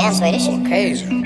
Damn, Sway, this shit crazy.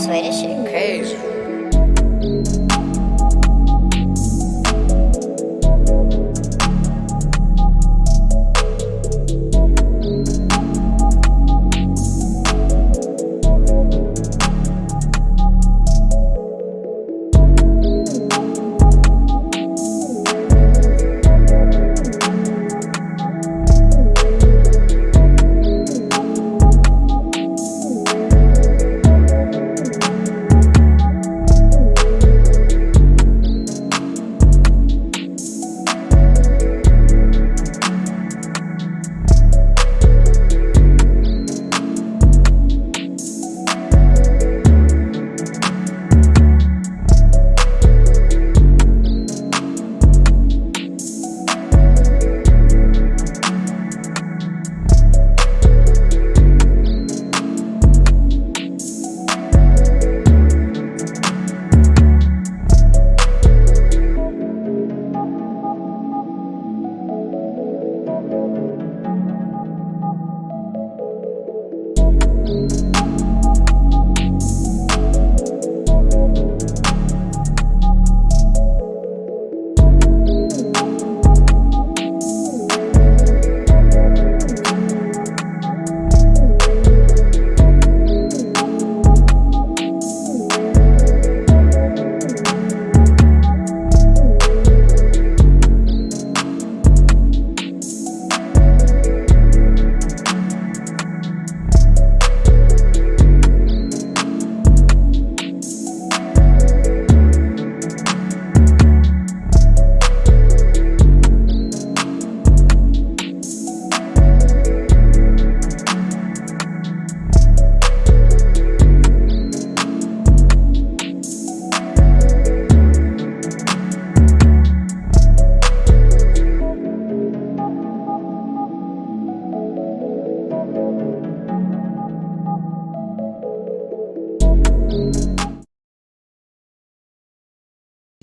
swear this shit crazy.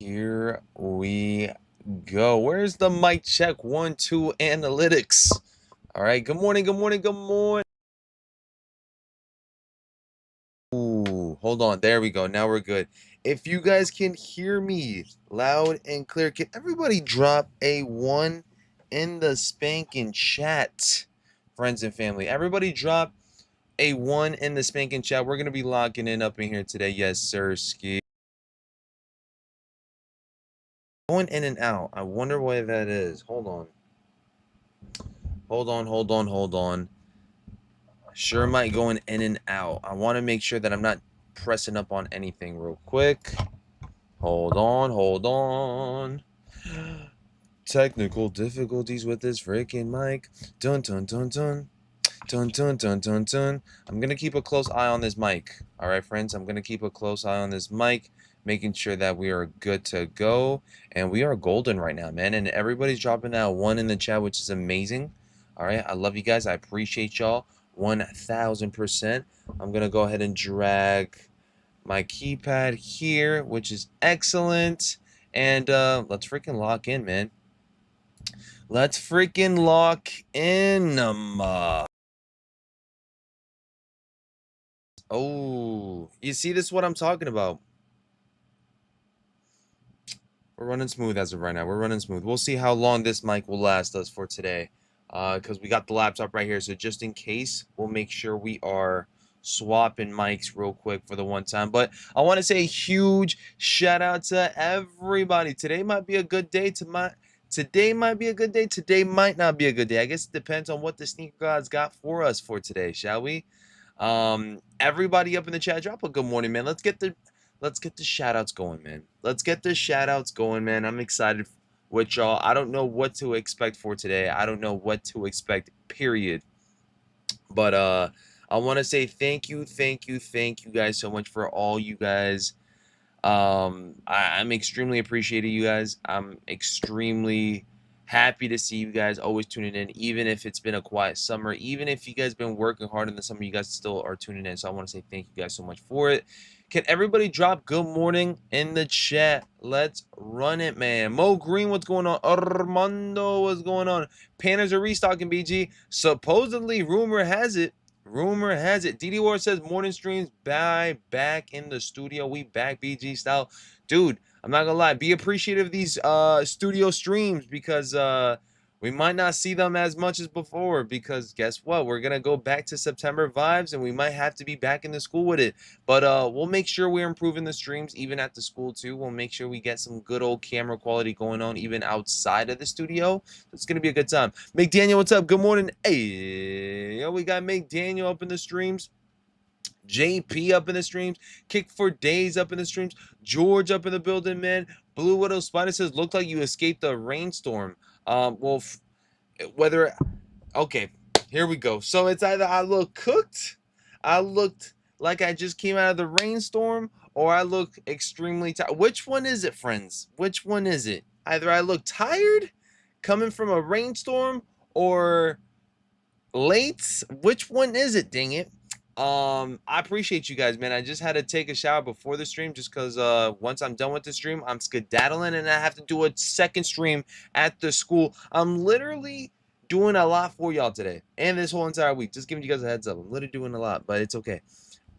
Here we go. Where's the mic check? 1, 2 analytics. All right. Good morning. Good morning. Good morning. Ooh, hold on. There we go. Now we're good. If you guys can hear me loud and clear, can everybody drop a 1 in the spanking chat, friends and family? Everybody drop a 1 in the spanking chat. We're going to be locking in up in here today. Yes, sir, Ski. Going in and out. I wonder why that is. Hold on. Hold on. Sure might going in and out. I want to make sure that I'm not pressing up on anything real quick. Hold on. Technical difficulties with this freaking mic. Dun. I'm going to keep a close eye on this mic. All right, friends? I'm going to keep a close eye on this mic, making sure that we are good to go. And we are golden right now, man. And everybody's dropping that 1 in the chat, which is amazing. All right, I love you guys. I appreciate y'all 1000%. I'm going to go ahead and drag my keypad here, which is excellent. And let's freaking lock in, man. Let's freaking lock in. Oh, you see, this is what I'm talking about. We're running smooth as of right now. We're running smooth. We'll see how long this mic will last us for today. Because we got the laptop right here. So just in case, we'll make sure we are swapping mics real quick for the one time. But I want to say a huge shout out to everybody. Today might be a good day. Today might be a good day. Today might not be a good day. I guess it depends on what the sneaker gods got for us for today, shall we? Everybody up in the chat, drop a good morning, man. Let's get the shout outs going, man. Let's get the shout outs going, man. I'm excited with y'all. I don't know what to expect for today. I don't know what to expect, period. But I want to say thank you guys so much for all you guys. I'm extremely appreciative, you guys. I'm extremely happy to see you guys always tuning in, even if it's been a quiet summer, even if you guys been working hard in the summer, you guys still are tuning in. So I want to say thank you guys so much for it. Can everybody drop good morning in the chat? Let's run it, man. Mo Green, what's going on? Armando, what's going on? Panners are restocking, BG. Supposedly, rumor has it Rumor has it. DD Ward says morning streams back in the studio. We back BG style. Dude, I'm not gonna lie. Be appreciative of these studio streams because we might not see them as much as before because guess what? We're gonna go back to September vibes and we might have to be back in the school with it. But we'll make sure we're improving the streams even at the school too. We'll make sure we get some good old camera quality going on even outside of the studio. It's gonna be a good time. McDaniel, what's up? Good morning. Hey, yo, we got McDaniel up in the streams. JP up in the streams. Kick for Days up in the streams. George up in the building, man. Blue Widow Spider says, looked like you escaped the rainstorm. Well, whether okay, here we go. So it's either I look cooked, I looked like I just came out of the rainstorm, or I look extremely tired. Which one is it, friends? Which one is it? Either I look tired coming from a rainstorm or late. Which one is it, dang it? I appreciate you guys, man. I just had to take a shower before the stream just because once I'm done with the stream, I'm skedaddling and I have to do a second stream at the school. I'm literally doing a lot for y'all today and this whole entire week. Just giving you guys a heads up. I'm literally doing a lot, but it's okay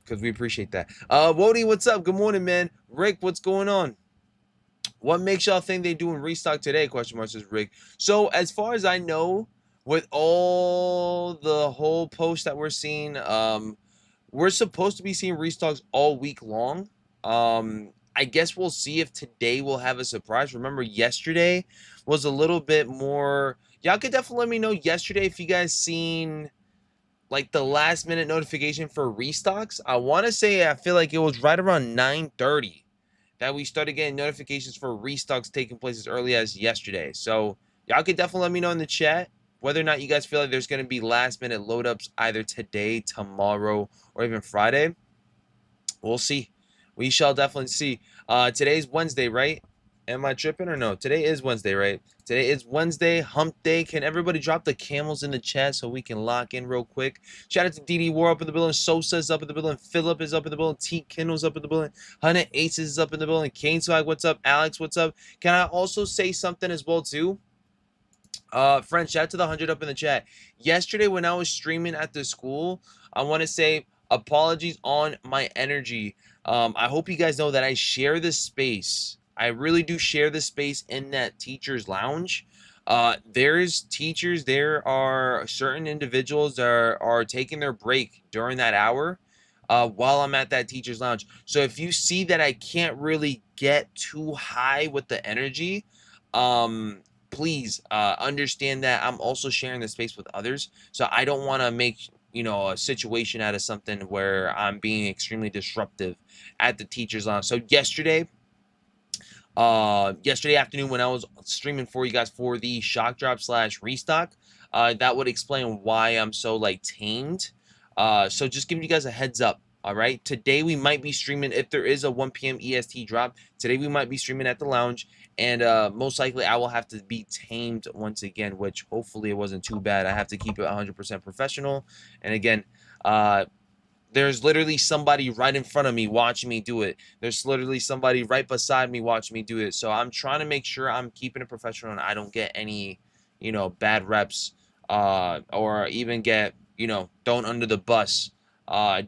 because we appreciate that. Wody, what's up? Good morning, man. Rick, what's going on? What makes y'all think they doing restock today? Question mark, says Rick. So as far as I know, with all the whole post that we're seeing, we're supposed to be seeing restocks all week long. I guess we'll see if today we'll have a surprise. Remember, yesterday was a little bit more. Y'all could definitely let me know yesterday if you guys seen like the last minute notification for restocks. I want to say I feel like it was right around 9:30 that we started getting notifications for restocks taking place as early as yesterday. So y'all could definitely let me know in the chat whether or not you guys feel like there's going to be last minute load ups either today, tomorrow, or even Friday. We'll see. We shall definitely see. Today's Wednesday, right? Am I tripping or no? Today is Wednesday, right? Today is Wednesday, hump day. Can everybody drop the camels in the chat so we can lock in real quick? Shout out to DD War up in the building. Sosa's up in the building. Philip is up in the building. T Kindle's up in the building. 100 Aces is up in the building. Kane Swag, what's up? Alex, what's up? Can I also say something as well, too? Friends, shout out to the 100 up in the chat. Yesterday when I was streaming at the school, I want to say apologies on my energy. I hope you guys know that I share this space. I really do share this space in that teacher's lounge. There's teachers, there are certain individuals that are taking their break during that hour while I'm at that teacher's lounge. So if you see that I can't really get too high with the energy, please understand that I'm also sharing the space with others. So I don't want to make, you know, a situation out of something where I'm being extremely disruptive at the teacher's lounge. So yesterday afternoon when I was streaming for you guys for the shock drop / restock, that would explain why I'm so like tamed. So just giving you guys a heads up. All right, today we might be streaming if there is a 1 p.m. EST drop. Today we might be streaming at the lounge, and most likely I will have to be tamed once again, which hopefully it wasn't too bad. I have to keep it 100% professional. And again, there's literally somebody right in front of me watching me do it. There's literally somebody right beside me watching me do it. So I'm trying to make sure I'm keeping it professional and I don't get any, you know, bad reps or even get, you know, thrown under the bus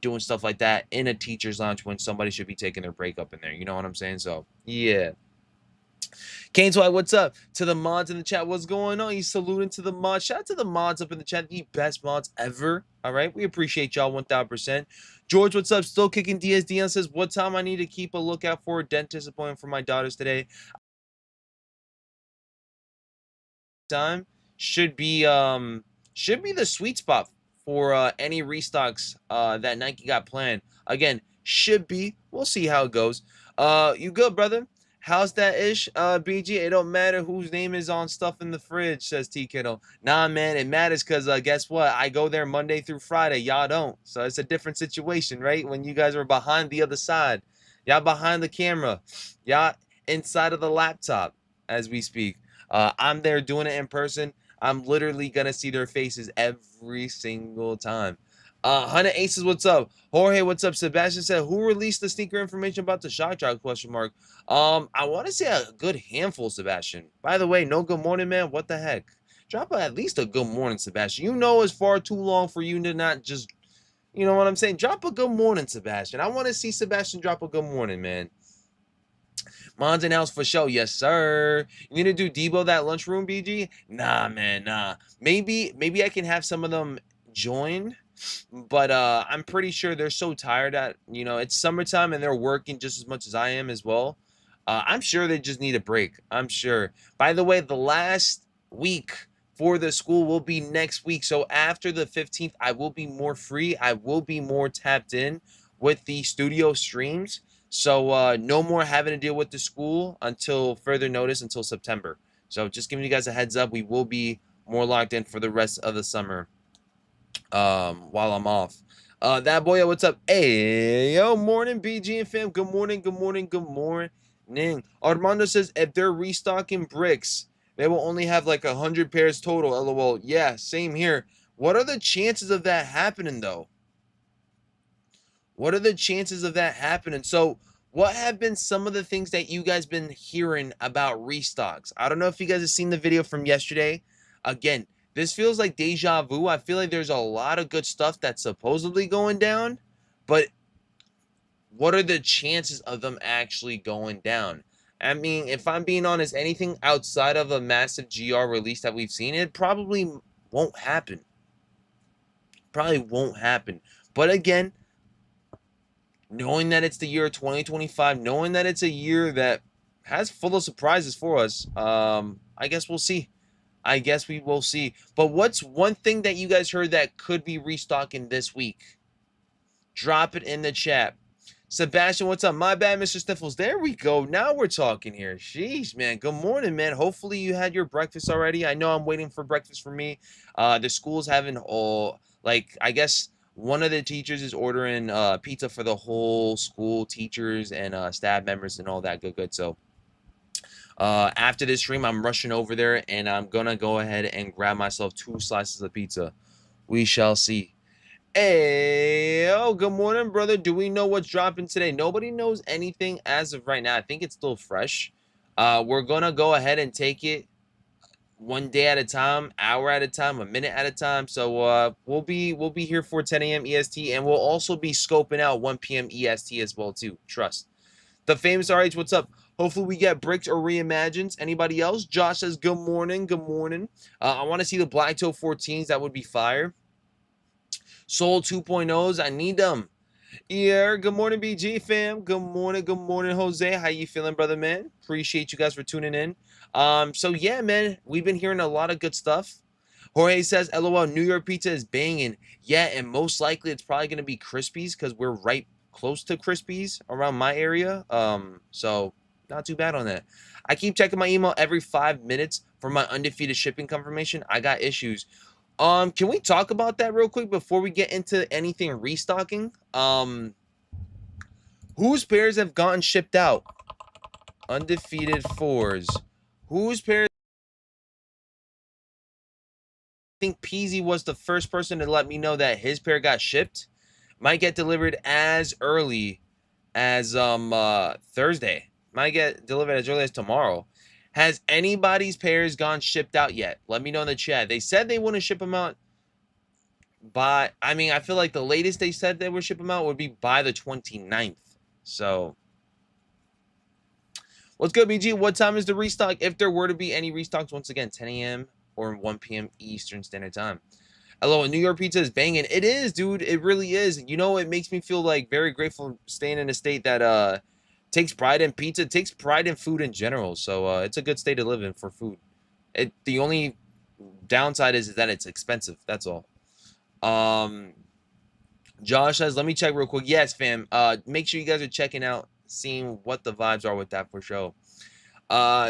doing stuff like that in a teacher's lounge when somebody should be taking their break up in there. You know what I'm saying? So, yeah. Kane's White, what's up? To the mods in the chat, what's going on? He's saluting to the mods. Shout out to the mods up in the chat, the best mods ever. All right, we appreciate y'all 1000%. George, what's up? Still kicking DSD on says, what time I need to keep a lookout for a dentist appointment for my daughters today? Time should be the sweet spot for any restocks that Nike got planned. Again, should be. We'll see how it goes. You good, brother? How's that ish? BG, it don't matter whose name is on stuff in the fridge, says T Kittle. Nah, man, it matters because guess what? I go there Monday through Friday. Y'all don't. So it's a different situation, right? When you guys are behind the other side. Y'all behind the camera. Y'all inside of the laptop as we speak. I'm there doing it in person. I'm literally gonna see their faces every single time. 100 Aces, what's up? Jorge, what's up? Sebastian said, who released the sneaker information about the shock drop? Question mark. I want to say a good handful, Sebastian. By the way, no good morning, man. What the heck? Drop at least a good morning, Sebastian. You know it's far too long for you to not just You know what I'm saying? Drop a good morning, Sebastian. I want to see Sebastian drop a good morning, man. Mons in house for show. Yes, sir. You gonna do Debo that lunchroom, BG? Nah, man, nah. Maybe I can have some of them join, but I'm pretty sure they're so tired that, you know, it's summertime and they're working just as much as I am as well. I'm sure they just need a break. I'm sure. By the way, the last week for the school will be next week. So after the 15th, I will be more free. I will be more tapped in with the studio streams. So no more having to deal with the school until further notice until September. So just giving you guys a heads up, we will be more locked in for the rest of the summer while I'm off. That boy, what's up? Hey, yo, morning, BG and fam. Good morning, good morning, good morning. Armando says if they're restocking bricks, they will only have like 100 pairs total. LOL. Yeah, same here. What are the chances of that happening though? What are the chances of that happening? So, what have been some of the things that you guys been hearing about restocks? I don't know if you guys have seen the video from yesterday. Again, this feels like deja vu. I feel like there's a lot of good stuff that's supposedly going down, but what are the chances of them actually going down? I mean, if I'm being honest, anything outside of a massive GR release that we've seen, it probably won't happen. Probably won't happen. But again, knowing that it's the year 2025, knowing that it's a year that has full of surprises for us, I guess we'll see. I guess we will see. But what's one thing that you guys heard that could be restocking this week? Drop it in the chat. Sebastian, what's up? My bad, Mr. Sniffles. There we go. Now we're talking here. Sheesh, man. Good morning, man. Hopefully you had your breakfast already. I know I'm waiting for breakfast for me. The school's having like, I guess one of the teachers is ordering pizza for the whole school, teachers and staff members and all that good. So after this stream, I'm rushing over there and I'm gonna go ahead and grab myself 2 slices of pizza. We shall see. Hey, oh, good morning, brother. Do we know what's dropping today? Nobody knows anything as of right now. I think it's still fresh. We're gonna go ahead and take it one day at a time, hour at a time, a minute at a time. So we'll be here for 10 a.m. EST, and we'll also be scoping out 1 p.m. EST as well too. Trust. The famous RH, what's up? Hopefully we get bricks or reimagines. Anybody else? Josh says good morning. Good morning. I want to see the Black Toe 14s. That would be fire. Soul 2.0s, I need them. Yeah, good morning, BG fam. Good morning, Jose. How you feeling, brother, man? Appreciate you guys for tuning in. So yeah, man, we've been hearing a lot of good stuff. Jorge says, LOL, New York pizza is banging. Yeah, and most likely it's probably gonna be Crispies because we're right close to Crispies around my area. So not too bad on that. I keep checking my email every 5 minutes for my undefeated shipping confirmation. I got issues. Can we talk about that real quick before we get into anything restocking? Whose pairs have gotten shipped out? Undefeated 4s. Whose pairs? I think Peasy was the first person to let me know that his pair got shipped. Might get delivered as early as Thursday. Might get delivered as early as tomorrow. Has anybody's pairs gone shipped out yet? Let me know in the chat. They said they want to ship them out by, I mean, I feel like the latest they said they would ship them out would be by the 29th. So, what's good, BG? What time is the restock? If there were to be any restocks, once again, 10 a.m. or 1 p.m. Eastern Standard Time. Hello, New York pizza is banging. It is, dude. It really is. You know, it makes me feel like very grateful staying in a state that takes pride in pizza, takes pride in food in general. So it's a good state to live in for food. The only downside is that it's expensive. That's all. Josh says, let me check real quick. Yes, fam. Make sure you guys are checking out, seeing what the vibes are with that for sure.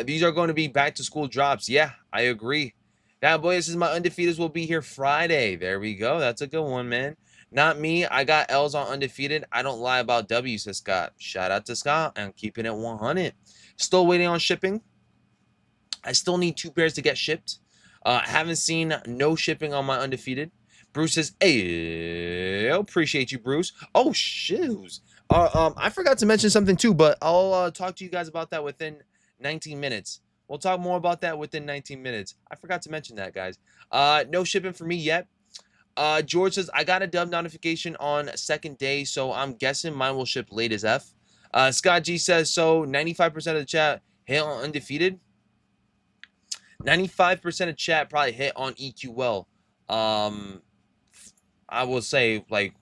These are going to be back to school drops. Yeah, I agree. That boy, this is my undefeateds will be here Friday. There we go. That's a good one, man. Not me. I got L's on undefeated. I don't lie about W's, says Scott. Shout out to Scott. I'm keeping it 100. Still waiting on shipping. I still need 2 pairs to get shipped. Haven't seen no shipping on my undefeated. Bruce says, hey, appreciate you, Bruce. Oh, shoes. I forgot to mention something too, but I'll talk to you guys about that within 19 minutes. We'll talk more about that within 19 minutes. I forgot to mention that, guys. No shipping for me yet. George says, I got a dub notification on second day, so I'm guessing mine will ship late as F. Scott G says, so 95% of the chat hit on Undefeated. 95% of chat probably hit on EQL. I will say like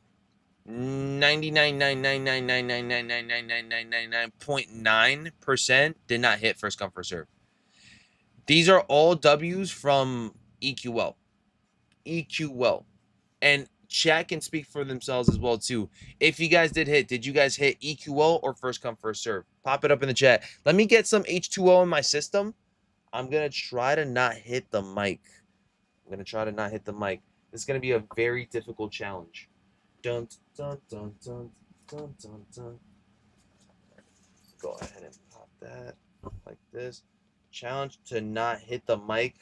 99.99999999999% did not hit first come first serve. These are all W's from EQL. EQL. And chat can speak for themselves as well too. If you guys did you guys hit EQO or first come first serve? Pop it up in the chat. Let me get some H2O in my system. I'm gonna try to not hit the mic. This is gonna be a very difficult challenge. Dun dun dun dun dun dun dun. Go ahead and pop that like this. Challenge to not hit the mic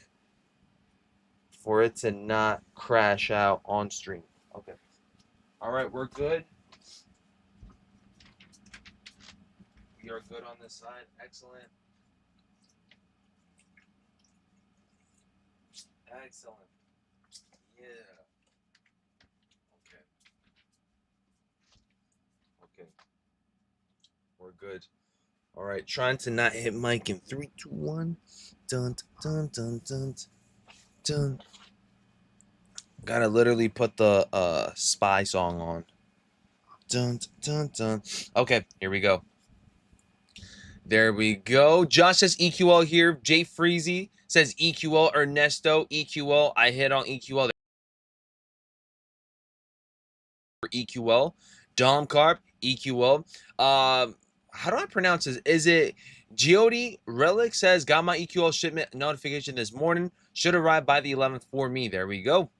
for it to not crash out on stream. Okay. All right, we're good. We are good on this side. Excellent. Excellent. Yeah. Okay. Okay. We're good. All right, trying to not hit mic in 3, 2, 1. Dun dun dun dun dun. Gotta literally put the spy song on. Dun dun dun. Okay, here we go. There we go. Josh says EQL here. Jay Freezy says EQL. Ernesto EQL. I hit on EQL. EQL. Dom Carp EQL. How do I pronounce this? Is it Giodi Relic says got my EQL shipment notification this morning. Should arrive by the 11th for me. There we go.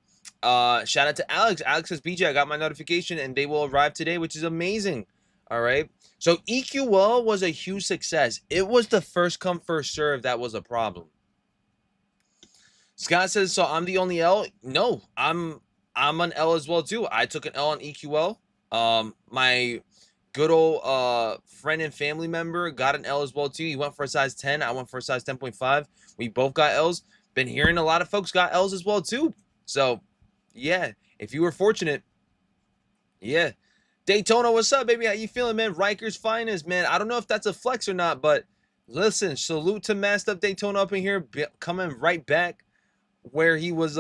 Shout out to Alex. Alex says BJ, I got my notification and they will arrive today, which is amazing. All right. So EQL was a huge success. It was the first come first serve that was a problem. Scott says, so I'm the only L. No, I'm an L as well too. I took an L on EQL. My good old friend and family member got an L as well too. He went for a size 10. I went for a size 10.5. We both got L's. Been hearing a lot of folks got L's as well too. So yeah, if you were fortunate, yeah. Daytona, what's up, baby? How you feeling, man? Riker's finest, man. I don't know if that's a flex or not, but listen, salute to Masked Up Daytona up in here, coming right back where he was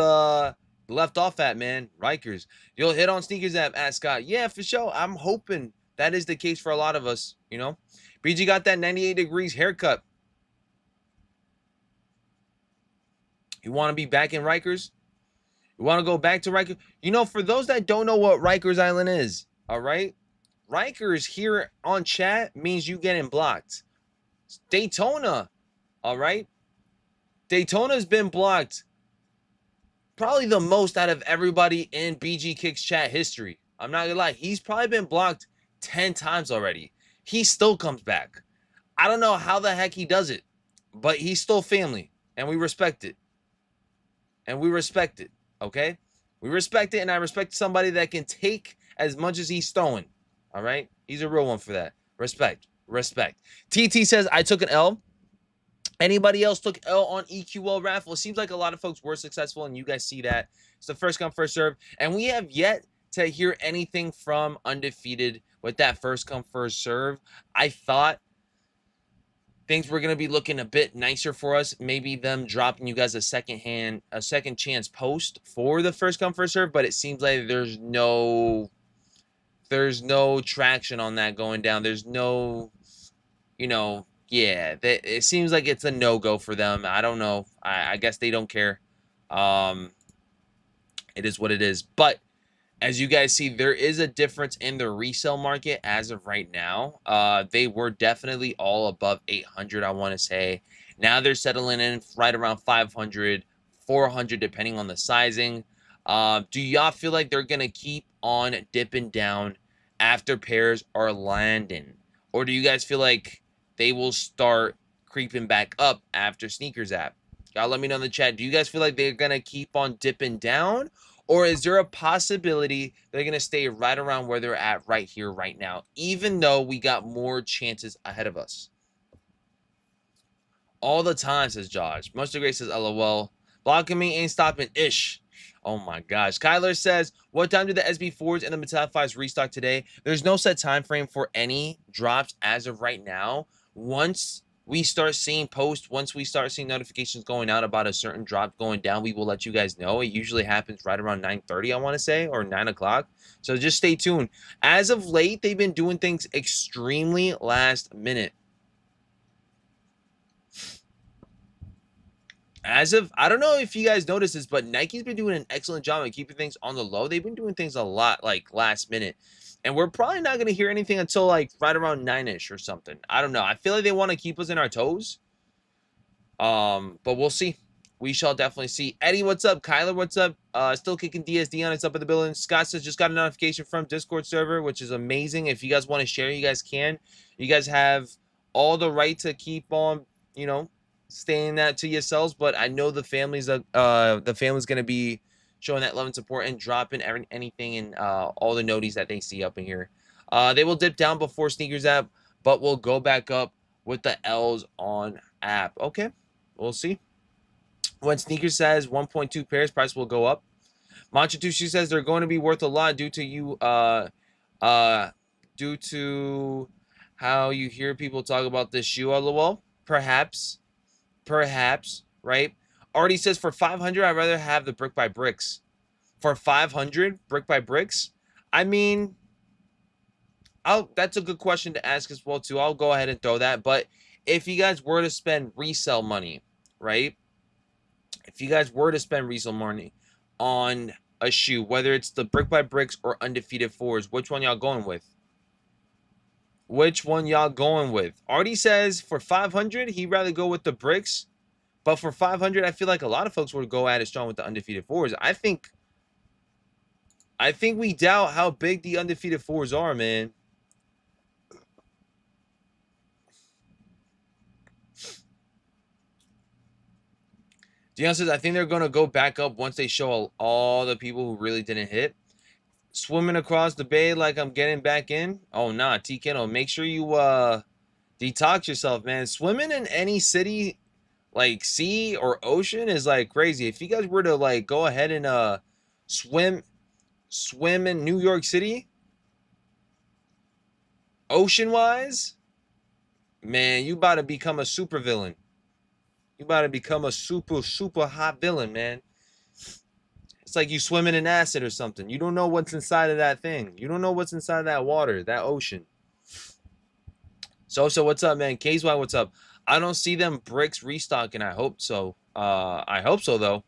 left off at, man. Rikers. You'll hit on sneakers app at Scott. Yeah, for sure. I'm hoping that is the case for a lot of us, you know. BG got that 98 degrees haircut. You want to be back in Rikers? You want to go back to Rikers? You know, for those that don't know what Rikers Island is, all right? Rikers here on chat means you getting blocked. Daytona, all right? Daytona's been blocked probably the most out of everybody in BG Kicks chat history. I'm not gonna lie. He's probably been blocked 10 times already. He still comes back. I don't know how the heck he does it, but he's still family, and we respect it. And we respect it, okay? We respect it, and I respect somebody that can take as much as he's throwing, all right? He's a real one for that. Respect. Respect. TT says, I took an L. Anybody else took L on EQL raffle? It seems like a lot of folks were successful, and you guys see that. It's the first come, first serve. And we have yet to hear anything from Undefeated with that first come, first serve. I thought things were going to be looking a bit nicer for us. Maybe them dropping you guys a second chance post for the first come, first serve. But it seems like there's no traction on that going down. There's no, yeah, it seems like it's a no-go for them. I don't know. I guess they don't care. It is what it is. But as you guys see, there is a difference in the resale market as of right now. They were definitely all above 800, I want to say. Now they're settling in right around 500, 400, depending on the sizing. Do y'all feel like they're going to keep on dipping down after pairs are landing? Or do you guys feel like they will start creeping back up after sneakers app? Y'all let me know in the chat. Do you guys feel like they're going to keep on dipping down? Or is there a possibility they're going to stay right around where they're at right here, right now, even though we got more chances ahead of us? All the time, says Josh. Much the Great says, LOL. Blocking me ain't stopping ish. Oh my gosh. Kyler says, what time do the SB4s and the Metallic 5s restock today? There's no set time frame for any drops as of right now. Once we start seeing posts, once we start seeing notifications going out about a certain drop going down, we will let you guys know. It usually happens right around 9:30, I want to say, or 9 o'clock. So just stay tuned. As of late, they've been doing things extremely last minute. I don't know if you guys noticed this, but Nike's been doing an excellent job of keeping things on the low. They've been doing things a lot like last minute. And we're probably not going to hear anything until like right around 9-ish or something. I don't know. I feel like they want to keep us in our toes. But we'll see. We shall definitely see. Eddie, what's up? Kyler, what's up? Still kicking DSD on. It's up in the building. Scott says just got a notification from Discord server, which is amazing. If you guys want to share, you guys can. You guys have all the right to keep on, staying that to yourselves. But I know the family's gonna be showing that love and support and dropping anything and all the noties that they see up in here. They will dip down before sneakers app, but will go back up with the L's on app. Okay, we'll see. When sneakers says 1.2 pairs, price will go up. Manchatushi says they're going to be worth a lot due to how you hear people talk about this shoe. LOL. Perhaps, right? Already says for 500, I'd rather have the brick by bricks. For 500, brick by bricks. I mean, that's a good question to ask as well too. I'll go ahead and throw that. But if you guys were to spend resale money, right? If you guys were to spend resale money on a shoe, whether it's the brick by bricks or undefeated fours, which one y'all going with? Which one y'all going with? Artie says for 500, he'd rather go with the bricks. But for 500, I feel like a lot of folks would go at it strong with the undefeated fours. I think we doubt how big the undefeated fours are, man. Dion says, I think they're going to go back up once they show all the people who really didn't hit. Swimming across the bay like I'm getting back in. Oh, nah, T. Kennel. Make sure you detox yourself, man. Swimming in any city, like sea or ocean, is like crazy. If you guys were to like go ahead and swim in New York City, ocean-wise, man, you about to become a super villain. You about to become a super hot villain, man. It's like you swimming in acid or something. You don't know what's inside of that thing. You don't know what's inside of that water, that ocean. So what's up, man? KZY, what's up? I don't see them bricks restocking. I hope so. I hope so, though.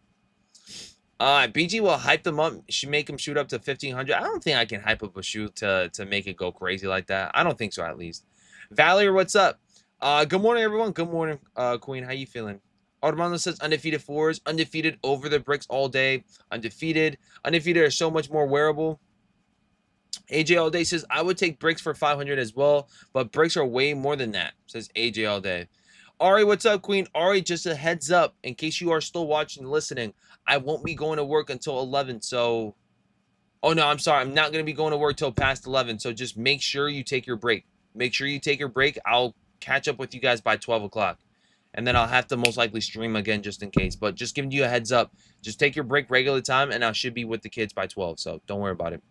BG will hype them up. Should make them shoot up to 1,500. I don't think I can hype up a shoe to make it go crazy like that. I don't think so, at least. Valerie, what's up? Good morning, everyone. Good morning, Queen. How you feeling? Armando says undefeated fours. Undefeated over the bricks all day. Undefeated. Undefeated are so much more wearable. AJ all day says I would take bricks for 500 as well, but bricks are way more than that, says AJ all day. Ari, what's up, Queen? Ari, just a heads up, in case you are still watching and listening, I won't be going to work until 11, so... Oh, no, I'm sorry. I'm not going to be going to work till past 11, so just make sure you take your break. Make sure you take your break. I'll catch up with you guys by 12 o'clock, and then I'll have to most likely stream again just in case, but just giving you a heads up. Just take your break regular time, and I should be with the kids by 12, so don't worry about it.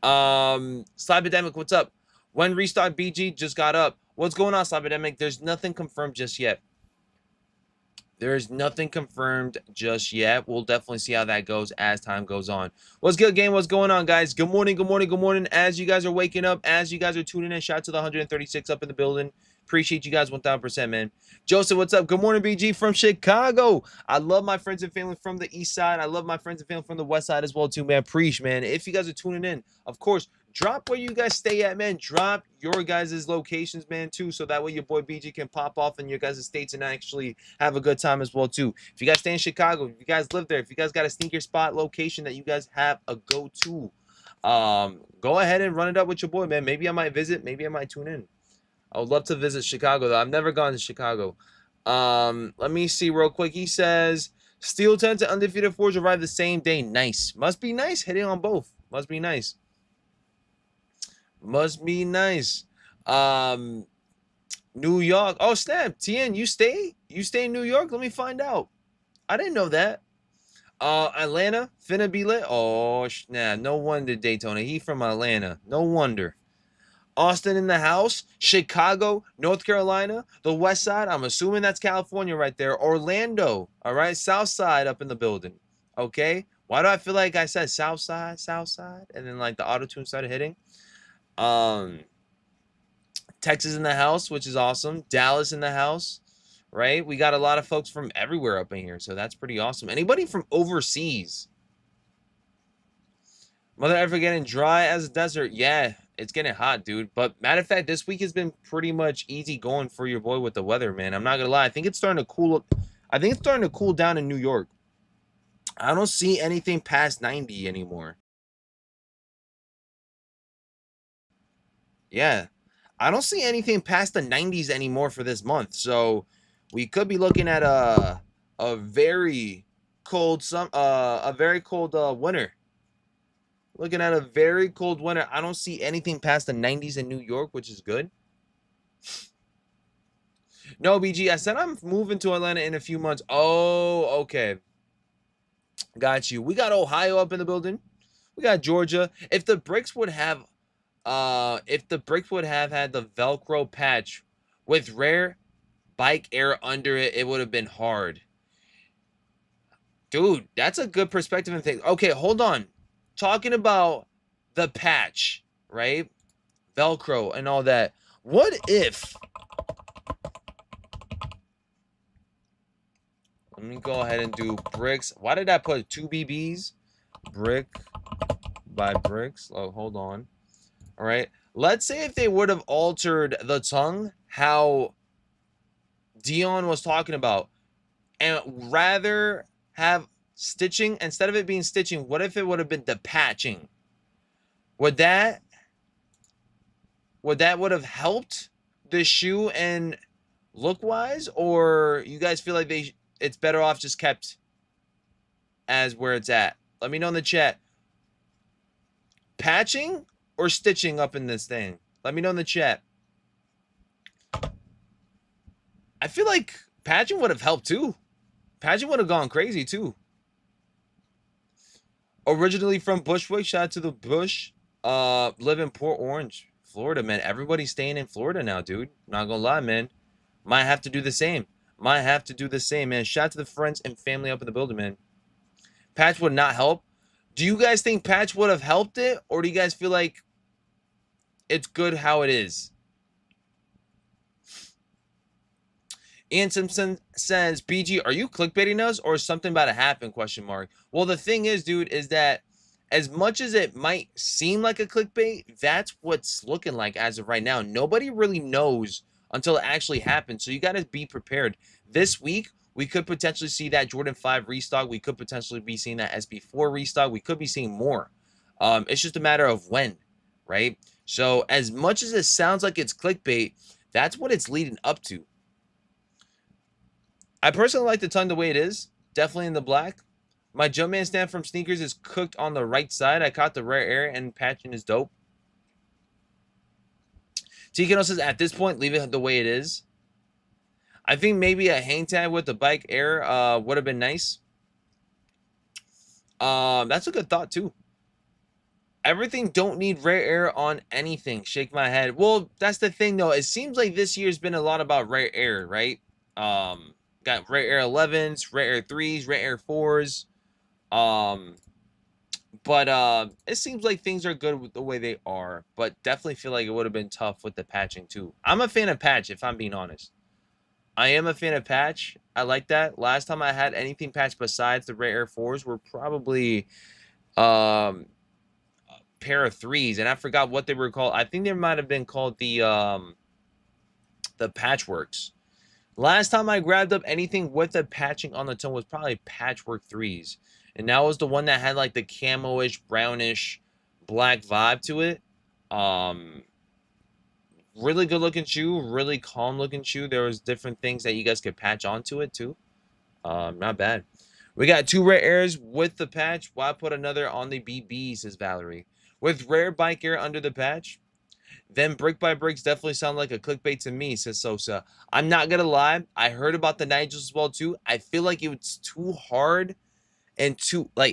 Slybademic, what's up? When Restock BG just got up. What's going on, Slybademic? There's nothing confirmed just yet. There's nothing confirmed just yet. We'll definitely see how that goes as time goes on. What's good, game? What's going on, guys? Good morning, good morning, good morning. As you guys are waking up, as you guys are tuning in, shout out to the 136 up in the building. Appreciate you guys 1,000%, man. Joseph, what's up? Good morning, BG from Chicago. I love my friends and family from the east side. I love my friends and family from the west side as well, too, man. Preach, man. If you guys are tuning in, of course, drop where you guys stay at, man. Drop your guys' locations, man, too, so that way your boy BG can pop off in your guys' states and actually have a good time as well, too. If you guys stay in Chicago, if you guys live there, if you guys got a sneaker spot location that you guys have a go-to, go ahead and run it up with your boy, man. Maybe I might visit. Maybe I might tune in. I would love to visit Chicago, though. I've never gone to Chicago. Let me see real quick. He says, Steel 10 to Undefeated 4s arrive the same day. Nice. Must be nice hitting on both. Must be nice. Must be nice. New York. Oh, snap. TN, you stay? You stay in New York? Let me find out. I didn't know that. Atlanta, finna be lit. Oh, nah, no wonder Daytona. He from Atlanta. No wonder. Austin in the house. Chicago, North Carolina, the West Side. I'm assuming that's California right there. Orlando. All right, South Side up in the building. Okay. Why do I feel like I said South Side, South Side, and then like the auto tune started hitting? Um, Texas in the house, which is awesome. Dallas in the house, right? We got a lot of folks from everywhere up in here, so that's pretty awesome. Anybody from overseas? Mother ever getting dry as a desert? Yeah, it's getting hot, dude. But matter of fact, this week has been pretty much easy going for your boy with the weather, man. I'm not gonna lie. I think it's starting to cool. I think it's starting to cool down in New York. I don't see anything past 90 anymore. Yeah, I don't see anything past the 90s anymore for this month. So we could be looking at a very cold a very cold winter. Looking at a very cold winter. I don't see anything past the 90s in New York, which is good. No, BG, I said I'm moving to Atlanta in a few months. Oh, okay. Got you. We got Ohio up in the building. We got Georgia. If the bricks would have had the Velcro patch with rare bike air under it, it would have been hard. Dude, that's a good perspective and thing. Okay, hold on. Talking about the patch, right? Velcro and all that. What if, let me go ahead and do bricks. Why did I put 2 BBs? Brick by bricks. Oh, hold on. All right. Let's say if they would have altered the tongue, how Dion was talking about, and rather have stitching instead of it being stitching, what if it would have been the patching? Would that would have helped the shoe and look wise, or you guys feel like it's better off just kept as where it's at? Let me know in the chat. Patching or stitching up in this thing? Let me know in the chat. I feel like patching would have helped too. Patching would have gone crazy too. Originally from Bushwick, shout out to the Bush. Live in Port Orange, Florida, man. Everybody's staying in Florida now, dude. Not gonna lie, man. Might have to do the same. Might have to do the same, man. Shout out to the friends and family up in the building, man. Patch would not help. Do you guys think patch would have helped it, or do you guys feel like it's good how it is? Ian Simpson says, BG, are you clickbaiting us or is something about to happen? Question mark. Well, the thing is, dude, is that as much as it might seem like a clickbait, that's what's looking like as of right now. Nobody really knows until it actually happens. So you got to be prepared. This week, we could potentially see that Jordan 5 restock. We could potentially be seeing that SB4 restock. We could be seeing more. It's just a matter of when, right? So as much as it sounds like it's clickbait, that's what it's leading up to. I personally like the tongue the way it is. Definitely in the black. My Jumpman stand from sneakers is cooked on the right side. I caught the rare air and patching is dope. Tikino says, at this point, leave it the way it is. I think maybe a hang tag with the bike air would have been nice. That's a good thought, too. Everything don't need rare air on anything. Shake my head. Well, that's the thing, though. It seems like this year's been a lot about rare air, right? Got rare air 11s, rare air 3s, rare air 4s. But it seems like things are good with the way they are. But definitely feel like it would have been tough with the patching, too. I'm a fan of patch, if I'm being honest. I am a fan of patch. I like that. Last time I had anything patched besides the rare air 4s were probably pair of 3s, and I forgot what they were called. I think they might have been called the patchworks. Last time I grabbed up anything with a patching on the tone was probably patchwork 3s, and that was the one that had like the camo-ish, brownish, black vibe to it. Really good looking shoe, really calm looking shoe. There was different things that you guys could patch onto it too. Not bad. We got 2 rare airs with the patch. Why put another on the BB, says Valerie. With rare bike air under the patch, then brick by bricks definitely sound like a clickbait to me, says Sosa. I'm not gonna lie, I heard about the Nigels as well too. I feel like it was too hard and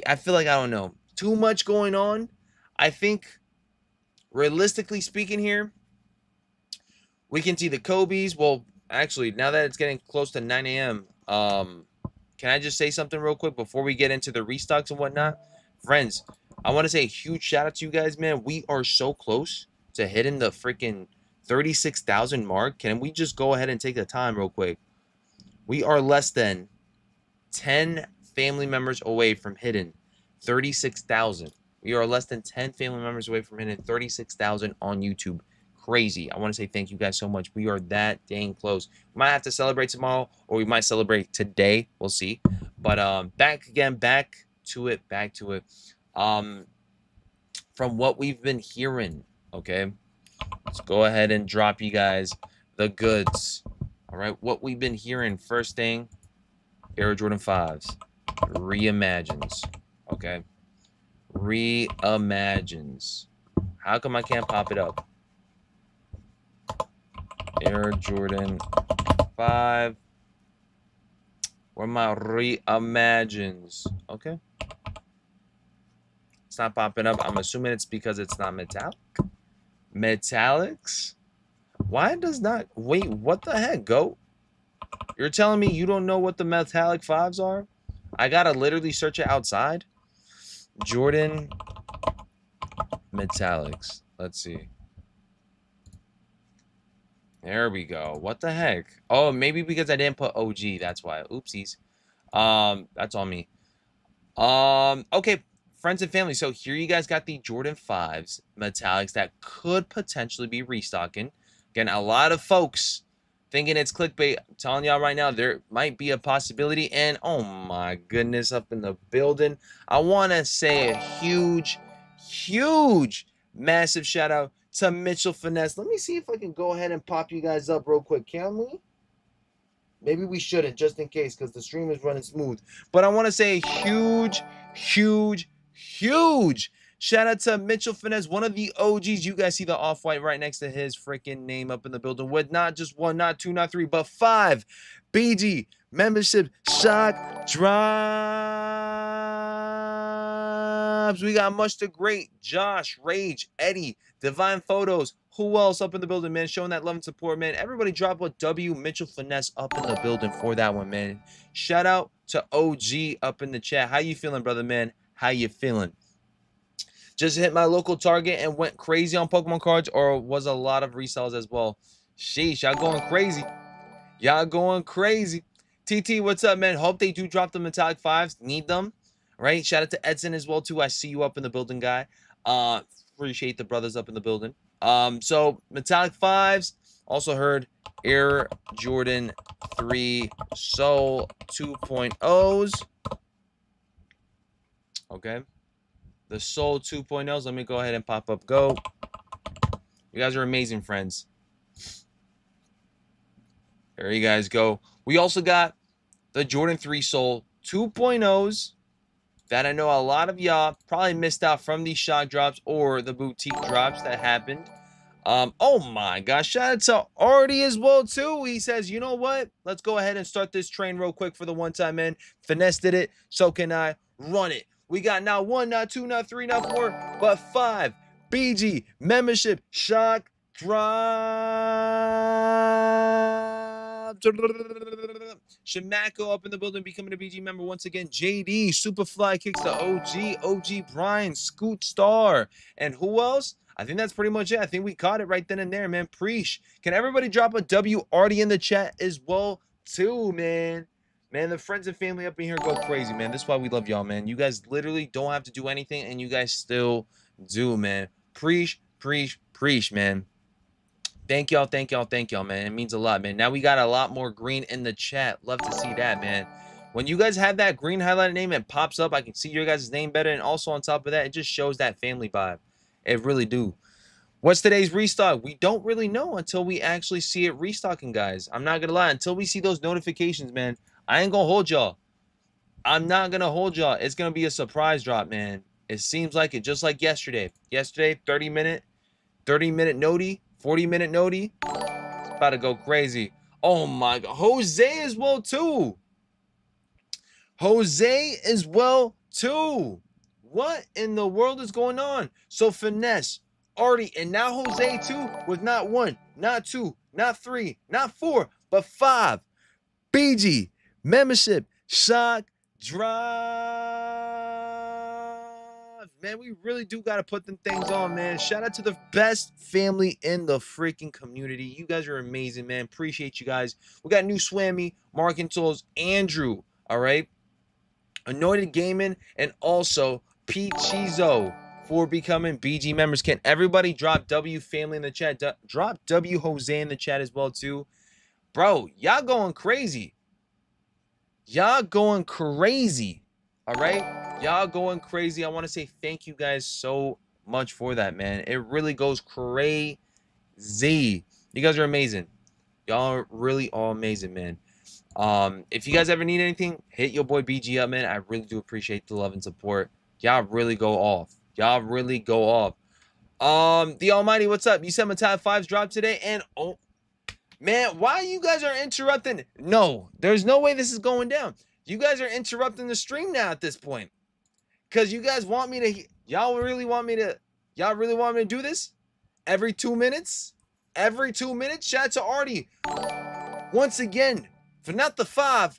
I feel like, I don't know, too much going on. I think realistically speaking here, we can see the Kobe's. Well, actually, now that it's getting close to 9 a.m., can I just say something real quick before we get into the restocks and whatnot? Friends, I want to say a huge shout out to you guys, man. We are so close to hitting the freaking 36,000 mark. Can we just go ahead and take the time real quick? We are less than 10 family members away from hitting 36,000. We are less than 10 family members away from hitting 36,000 on YouTube. Crazy. I want to say thank you guys so much. We are that dang close. We might have to celebrate tomorrow, or we might celebrate today. We'll see. But back to it. From what we've been hearing, okay? Let's go ahead and drop you guys the goods. All right, what we've been hearing, first thing, Air Jordan 5s, reimagines, okay? Reimagines. How come I can't pop it up? Air Jordan 5. Where my reimagines? Okay. It's not popping up. I'm assuming it's because it's not metallic. Metallics? Why does not... Wait, what the heck, GOAT? You're telling me you don't know what the metallic 5s are? I gotta literally search it outside. Jordan metallics. Let's see. There we go. What the heck? Oh, maybe because I didn't put OG. That's why. Oopsies. That's on me. Okay, friends and family. So here you guys got the Jordan 5s metallics that could potentially be restocking. Again, a lot of folks thinking it's clickbait. I'm telling y'all right now, there might be a possibility. And oh my goodness, up in the building, I want to say a huge, massive shout out to Mitchell Finesse. Let me see if I can go ahead and pop you guys up real quick. Can we? Maybe we shouldn't, just in case, because the stream is running smooth. But I want to say a huge shout out to Mitchell Finesse, one of the OGs. You guys see the off-white right next to his freaking name up in the building with not just 1, not 2, not 3, but 5 BG membership shock drops. We got Much the Great, Josh, Rage, Eddie, Divine Photos. Who else up in the building, man? Showing that love and support, man. Everybody drop a W. Mitchell Finesse up in the building for that one, man. Shout out to OG up in the chat. How you feeling, brother, man? How you feeling? Just hit my local Target and went crazy on Pokemon cards, or was a lot of resells as well? Sheesh, y'all going crazy. Y'all going crazy. TT, what's up, man? Hope they do drop the metallic 5s. Need them, right? Shout out to Edson as well, too. I see you up in the building, guy. Appreciate the brothers up in the building. So metallic 5s. Also heard Air Jordan 3 Soul 2.0s. Okay. The Soul 2.0s. Let me go ahead and pop up Go. You guys are amazing, friends. There you guys go. We also got the Jordan 3 Soul 2.0s that I know a lot of y'all probably missed out from these shock drops or the boutique drops that happened. Oh my gosh, shout out to Artie as well too. He says, you know what? Let's go ahead and start this train real quick for the one time, man. Finesse did it, so can I. Run it. We got not 1, not 2, not 3, not 4, but 5 BG membership shock drop. Shamako up in the building, becoming a BG member once again. JD, Superfly kicks the OG Brian, Scoot Star, and who else? I think that's pretty much it. I think we caught it right then and there, man. Preach. Can everybody drop a W already in the chat as well, too, man? Man, the friends and family up in here go crazy, man. This is why we love y'all, man. You guys literally don't have to do anything, and you guys still do, man. Preach, man. Thank y'all, man. It means a lot, man. Now we got a lot more green in the chat. Love to see that, man. When you guys have that green highlighted name, it pops up. I can see your guys' name better, and also on top of that, it just shows that family vibe. It really do. What's today's restock? We don't really know until we actually see it restocking, guys. I'm not gonna lie. Until we see those notifications, man, I ain't gonna hold y'all. I'm not gonna hold y'all. It's gonna be a surprise drop, man. It seems like it, just like yesterday. Yesterday, 30-minute noti, 40-minute noti. It's about to go crazy. Oh my God, Jose as well too. Jose as well, too. What in the world is going on? So Finesse, Artie, and now Jose, too, with not one, not two, not three, not four, but 5 BG membership shock drive. Man, we really do got to put them things on, man. Shout out to the best family in the freaking community. You guys are amazing, man. Appreciate you guys. We got new Swammy, Mark and Tools, Andrew, all right? Anointed Gaming, and also Pete Chizo for becoming BG members. Can everybody drop W family in the chat? Drop W Jose in the chat as well, too. Bro, y'all going crazy. Y'all going crazy. All right? Y'all going crazy. I want to say thank you guys so much for that, man. It really goes crazy. You guys are amazing. Y'all are really all amazing, man. If you guys ever need anything, hit your boy BG up, man. I really do appreciate the love and support. Y'all really go off. Y'all really go off. The Almighty, what's up? You said my top 5s dropped today, and oh man, why you guys are interrupting? No, there's no way this is going down. You guys are interrupting the stream now at this point. Cause you guys want me to, y'all really want me to do this? Every 2 minutes? Every 2 minutes? Shout out to Artie. Once again, for not the 5.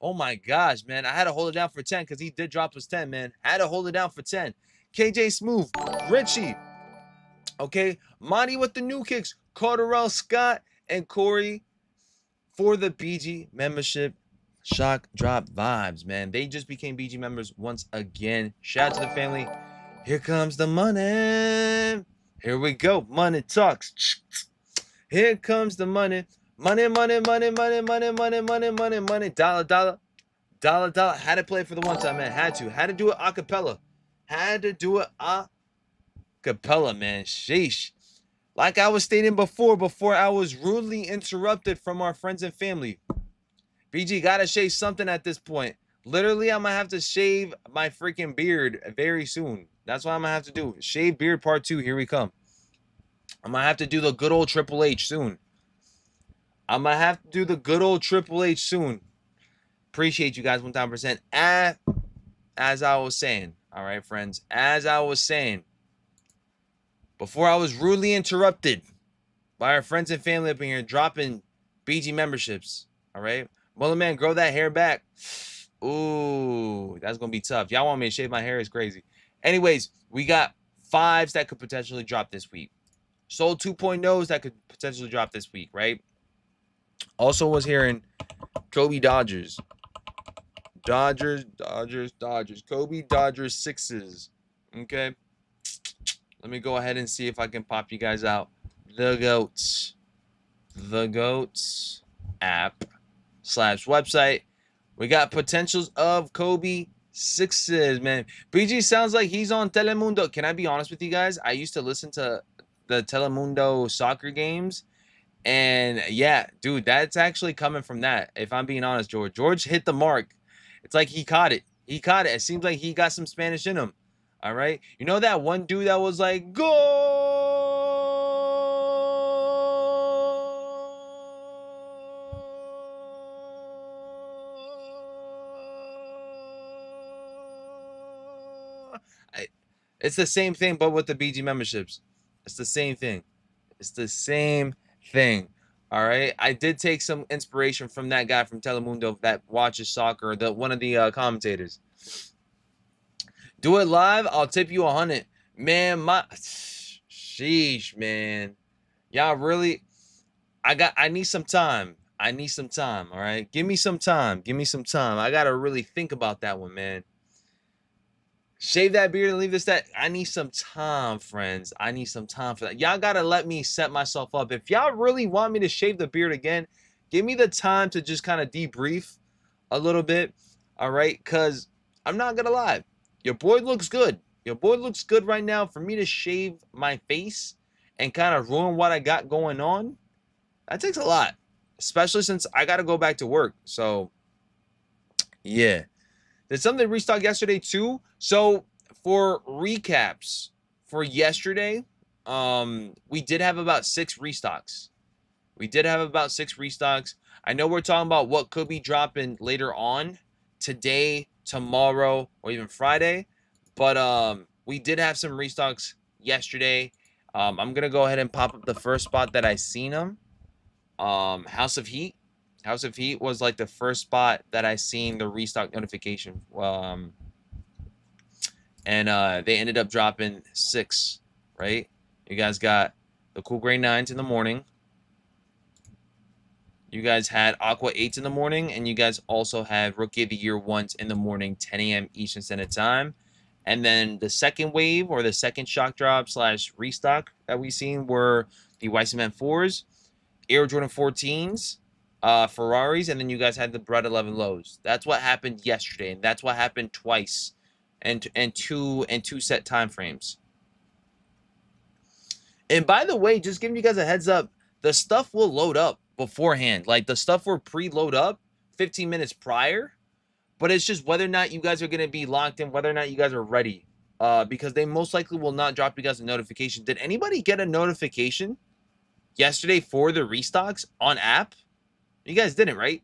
Oh my gosh, man. I had to hold it down for 10 because he did drop us 10, man. I had to hold it down for 10. KJ Smooth, Richie. Okay. Monty with the new kicks. Carterell Scott and Corey for the BG membership. Shock drop vibes, man. They just became BG members once again. Shout out to the family. Here comes the money. Here we go. Money talks. Here comes the money. Money, money, money, money, money, money, money, money, money. Dollar, dollar. Dollar, dollar. Had to play it for the one time, man. Had to do it a cappella. Had to do it a cappella, man. Sheesh. Like I was stating before I was rudely interrupted from our friends and family. BG gotta shave something at this point. Literally, I'm gonna have to shave my freaking beard very soon. That's what I'm gonna have to do. Shave beard part 2. Here we come. I'm gonna have to do the good old Triple H soon. I'm gonna have to do the good old Triple H soon. Appreciate you guys 1000%. As I was saying, all right, friends. As I was saying, before I was rudely interrupted by our friends and family up in here dropping BG memberships. All right. Mullet Man, grow that hair back. Ooh, that's going to be tough. Y'all want me to shave my hair? It's crazy. Anyways, we got 5s that could potentially drop this week. Sold 2.0s that could potentially drop this week, right? Also was hearing Kobe Dodgers. Dodgers. Kobe Dodgers 6s. Okay. Let me go ahead and see if I can pop you guys out. The Goats app / website. We got potentials of Kobe 6s, man. BG sounds like he's on Telemundo. Can I be honest with you guys? I used to listen to the Telemundo soccer games. And yeah, dude, that's actually coming from that. If I'm being honest, George hit the mark. It's like he caught it. It seems like he got some Spanish in him. All right. You know that one dude that was like, goal. It's the same thing, but with the BG memberships. It's the same thing. It's the same thing. All right. I did take some inspiration from that guy from Telemundo that watches soccer, one of the commentators. Do it live. I'll tip you 100. Man, sheesh, man. Y'all really, I need some time. All right. Give me some time. I got to really think about that one, man. Shave that beard and leave this that. I need some time, friends. I need some time for that. Y'all got to let me set myself up. If y'all really want me to shave the beard again, give me the time to just kind of debrief a little bit. All right. Because I'm not going to lie. Your boy looks good. Right now. For me to shave my face and kind of ruin what I got going on, that takes a lot. Especially since I got to go back to work. So Yeah. Did something restock yesterday too? So for recaps for yesterday, we did have about 6 restocks. We did have about 6 restocks. I know we're talking about what could be dropping later on today, tomorrow, or even Friday, but we did have some restocks yesterday. I'm gonna go ahead and pop up the first spot that I seen them. House of Heat. House of Heat was like the first spot that I seen the restock notification. And they ended up dropping 6, right? You guys got the Cool Gray 9s in the morning. You guys had Aqua 8s in the morning, and you guys also had Rookie of the Year 1s in the morning, 10 a.m. Eastern Standard Time. And then the second wave, or the second shock drop / restock that we seen, were the Weissman 4s, Air Jordan 14s, Ferraris, and then you guys had the Bread 11 lows. That's what happened yesterday, and that's what happened twice, and two set time frames. And by the way, just giving you guys a heads up, the stuff will load up beforehand. Like the stuff will preload up 15 minutes prior, but it's just whether or not you guys are going to be locked in, whether or not you guys are ready. Because they most likely will not drop you guys a notification. Did anybody get a notification yesterday for the restocks on app? You guys didn't, right?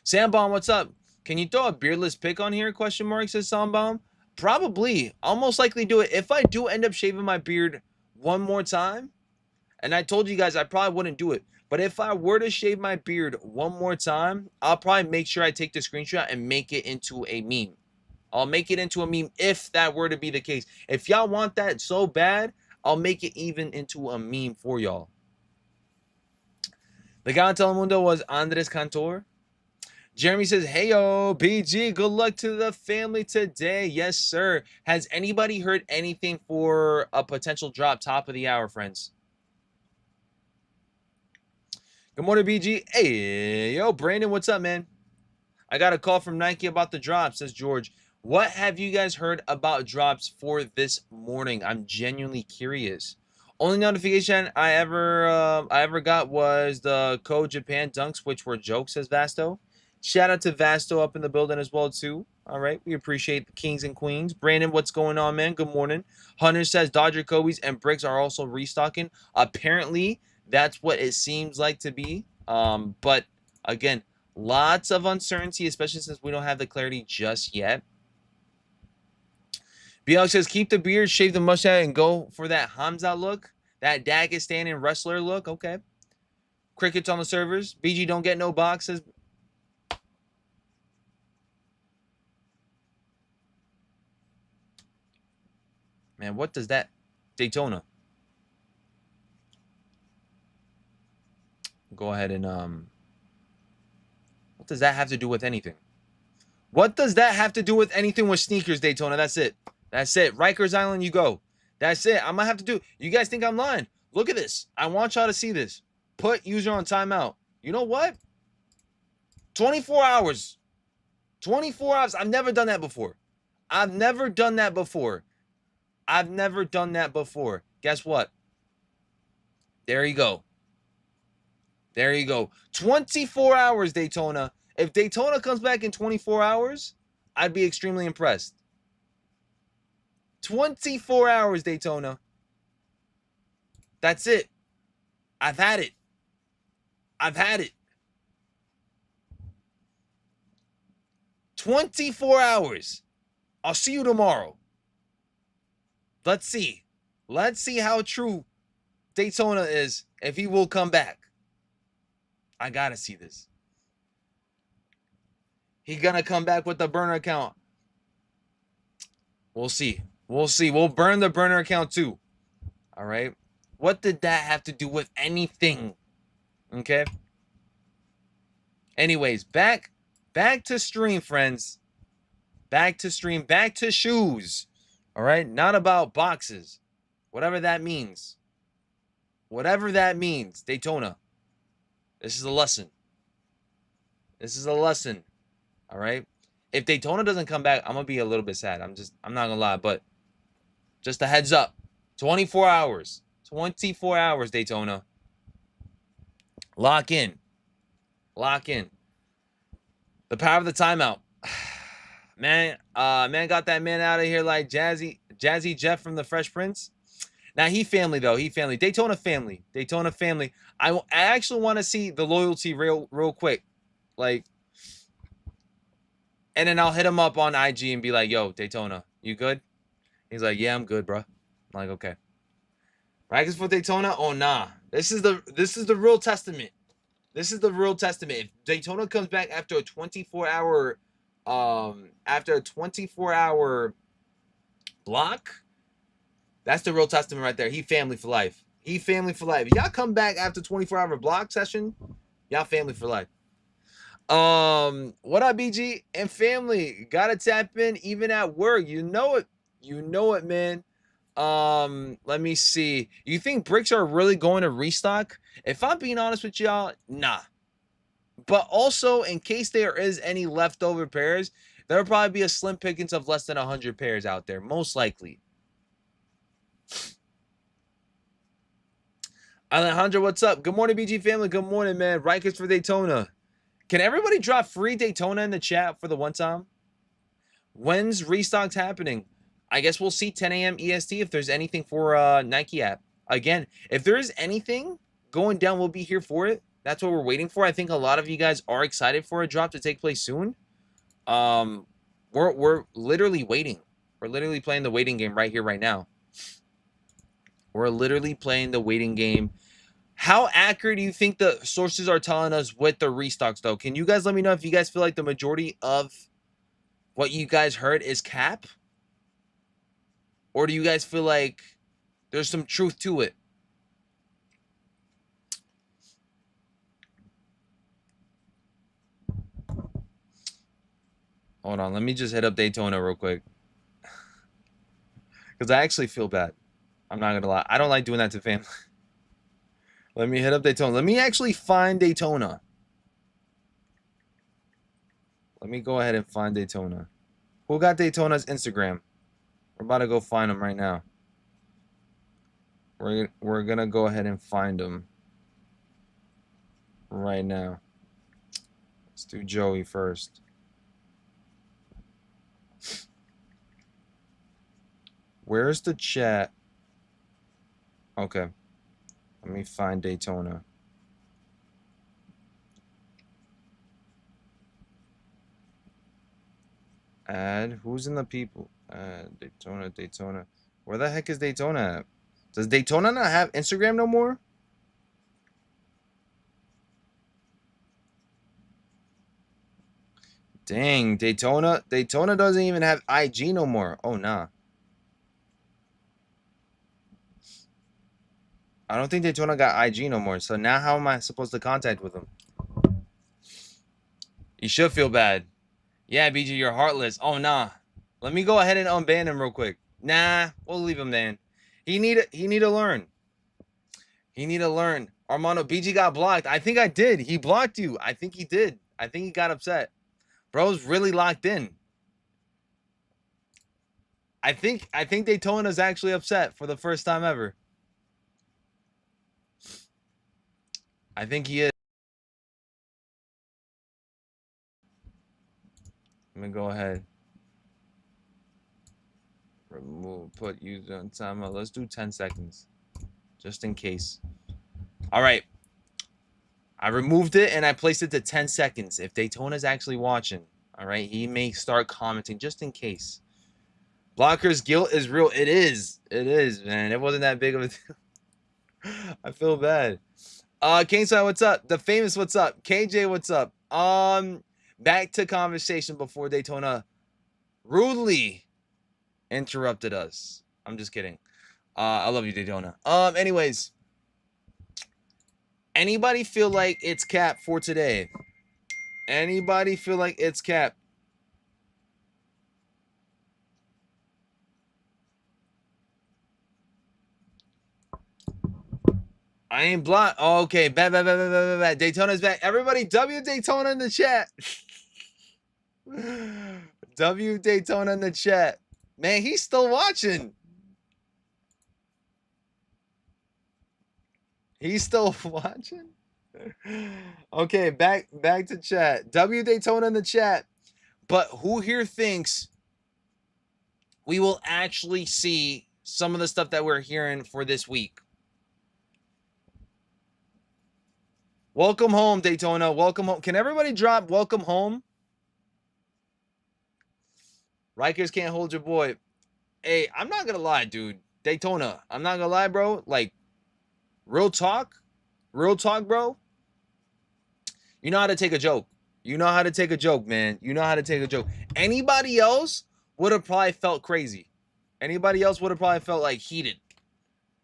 Sambomb, what's up? Can you throw a beardless pick on here? Question mark, says Sambomb. Probably. I'll most likely do it. If I do end up shaving my beard one more time, and I told you guys I probably wouldn't do it, but if I were to shave my beard one more time, I'll probably make sure I take the screenshot and make it into a meme. I'll make it into a meme if that were to be the case. If y'all want that so bad, I'll make it even into a meme for y'all. The guy on Telemundo was Andres Cantor. Jeremy says, hey, yo, BG, good luck to the family today. Yes, sir. Has anybody heard anything for a potential drop top of the hour, friends? Good morning, BG. Hey, yo, Brandon, what's up, man? I got a call from Nike about the drop, says George. What have you guys heard about drops for this morning? I'm genuinely curious. Only notification I ever got was the Code Japan dunks, which were jokes, says Vasto. Shout out to Vasto up in the building as well, too. All right, we appreciate the kings and queens. Brandon, what's going on, man? Good morning. Hunter says Dodger Kobe's and Bricks are also restocking. Apparently, that's what it seems like to be. But again, lots of uncertainty, especially since we don't have the clarity just yet. BL says, keep the beard, shave the mustache, and go for that Hamza look. That Dagestan and wrestler look. Okay. Crickets on the servers. BG don't get no boxes. Man, what does that Daytona? Go ahead and what does that have to do with anything? What does that have to do with anything with sneakers, Daytona? That's it. That's it. Rikers Island, you go. That's it. I'm gonna have to do. You guys think I'm lying? Look at this. I want y'all to see this. Put user on timeout. You know what? 24 hours. 24 hours. I've never done that before. I've never done that before. I've never done that before. Guess what? There you go. There you go. 24 hours, Daytona. If Daytona comes back in 24 hours, I'd be extremely impressed. 24 hours, Daytona. That's it. I've had it. I've had it. 24 hours. I'll see you tomorrow. Let's see. Let's see how true Daytona is, if he will come back. I gotta see this. He gonna come back with the burner account. We'll see. We'll see. We'll burn the burner account too. All right. What did that have to do with anything? Okay. Anyways, back to stream, friends. Back to stream. Back to shoes. All right. Not about boxes. Whatever that means. Whatever that means. Daytona. This is a lesson. This is a lesson. All right. If Daytona doesn't come back, I'm going to be a little bit sad. I'm not going to lie, but just a heads up. 24 hours. 24 hours, Daytona. Lock in. Lock in. The power of the timeout. Man, man got that man out of here like Jazzy Jeff from the Fresh Prince. Now he family though. He family. Daytona family. Daytona family. I actually want to see the loyalty real quick. Like, and then I'll hit him up on IG and be like, yo, Daytona, you good? He's like, yeah, I'm good, bro. I'm like, okay. Rackets for Daytona? Oh nah. This is the real testament. This is the real testament. If Daytona comes back after a 24-hour block, that's the real testament right there. He family for life. He family for life. If y'all come back after 24-hour block session, y'all family for life. What up, BG and family? Gotta tap in even at work. You know it. You know it, man. Let me see. You think bricks are really going to restock? If I'm being honest with y'all, nah. But also, in case there is any leftover pairs, there'll probably be a slim pickings of less than 100 pairs out there, most likely. Alejandro, what's up? Good morning, BG family. Good morning, man. Rikers for Daytona. Can everybody drop free Daytona in the chat for the one time? When's restocks happening? I guess we'll see 10 a.m. EST if there's anything for Nike app. Again, if there is anything going down, we'll be here for it. That's what we're waiting for. I think a lot of you guys are excited for a drop to take place soon. We're literally waiting. We're literally playing the waiting game right here, right now. We're literally playing the waiting game. How accurate do you think the sources are telling us with the restocks, though? Can you guys let me know if you guys feel like the majority of what you guys heard is cap? Or do you guys feel like there's some truth to it? Hold on. Let me just hit up Daytona real quick. Because I actually feel bad. I'm not going to lie. I don't like doing that to family. Let me hit up Daytona. Let me actually find Daytona. Let me go ahead and find Daytona. Who got Daytona's Instagram? We're about to go find him right now. We're going to go ahead and find him right now. Let's do Joey first. Where's the chat? Okay. Let me find Daytona. Add. Who's in the people? Daytona. Where the heck is Daytona at? Does Daytona not have Instagram no more? Dang, Daytona doesn't even have IG no more. Oh, nah. I don't think Daytona got IG no more. So now how am I supposed to contact with him? You should feel bad. Yeah, BG, you're heartless. Oh, nah. Let me go ahead and unban him real quick. Nah, we'll leave him, man. He need to learn. He need to learn. Armando, BG got blocked. I think I did. He blocked you. I think he did. I think he got upset. Bro's really locked in. I think Daytona's actually upset for the first time ever. I think he is. Let me go ahead. Remove, put user on timeout. Let's do 10 seconds. Just in case. All right. I removed it and I placed it to 10 seconds. If Daytona's actually watching, all right, he may start commenting just in case. Blocker's guilt is real. It is. It is, man. It wasn't that big of a deal. I feel bad. Kingside, what's up? The famous, what's up? KJ, what's up? Back to conversation before Daytona rudely interrupted us. I'm just kidding. I love you, Daytona. Anyways, anybody feel like it's cap for today? Anybody feel like it's cap? I ain't blocked. Oh, okay, bad. Daytona's back. Everybody, W Daytona in the chat. W Daytona in the chat. Man, he's still watching. He's still watching. Okay, back to chat. W Daytona in the chat. But who here thinks we will actually see some of the stuff that we're hearing for this week? Welcome home, Daytona. Welcome home. Can everybody drop welcome home? Rikers can't hold your boy. Hey, I'm not gonna lie, dude. Daytona, I'm not gonna lie, bro. Like, real talk, bro. You know how to take a joke. You know how to take a joke, man. You know how to take a joke. Anybody else would have probably felt crazy. Anybody else would have probably felt like heated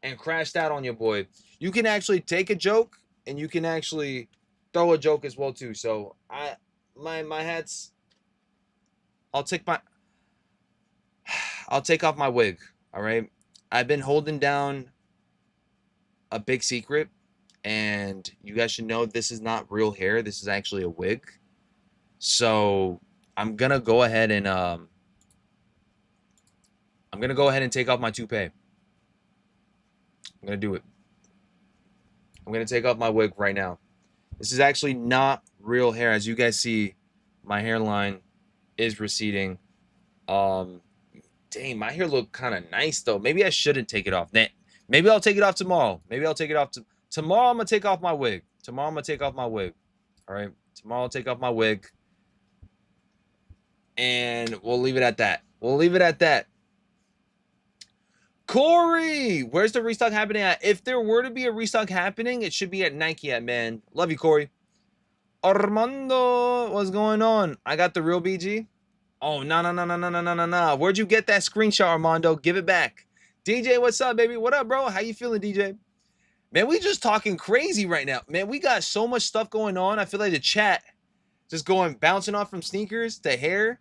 and crashed out on your boy. You can actually take a joke and you can actually throw a joke as well too. So my hats. I'll take off my wig. All right. I've been holding down a big secret, and you guys should know this is not real hair. This is actually a wig. So I'm gonna go ahead and take off my toupee. I'm gonna do it. I'm gonna take off my wig right now. This is actually not real hair. As you guys see, my hairline is receding. Dang, my hair look kind of nice though. Maybe I shouldn't take it off. Maybe I'll take it off tomorrow. Maybe I'll take it off tomorrow. I'm gonna take off my wig. Tomorrow I'm gonna take off my wig. All right. Tomorrow I'll take off my wig. And we'll leave it at that. We'll leave it at that. Corey, where's the restock happening at? If there were to be a restock happening, it should be at Nike at, man. Love you, Corey. Armando, what's going on? I got the real BG. Oh, no. Where'd you get that screenshot, Armando? Give it back. DJ, what's up, baby? What up, bro? How you feeling, DJ? Man, we just talking crazy right now. Man, we got so much stuff going on. I feel like the chat just bouncing off from sneakers to hair.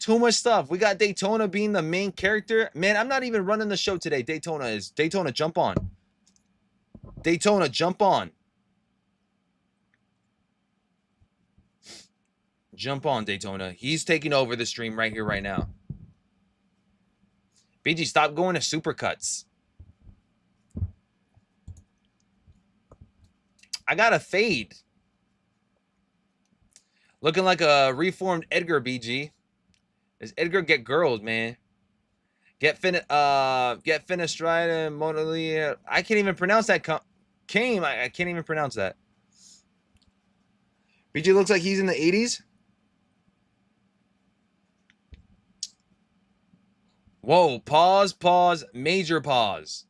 Too much stuff. We got Daytona being the main character. Man, I'm not even running the show today. Daytona, jump on. Daytona, jump on. Jump on, Daytona. He's taking over the stream right here, right now. BG, stop going to supercuts. I got a fade. Looking like a reformed Edgar, BG. Does Edgar get girls, man? Get Finistride and Monalia. I can't even pronounce that. Came. I can't even pronounce that. BG looks like he's in the 80s. Whoa, pause, major pause.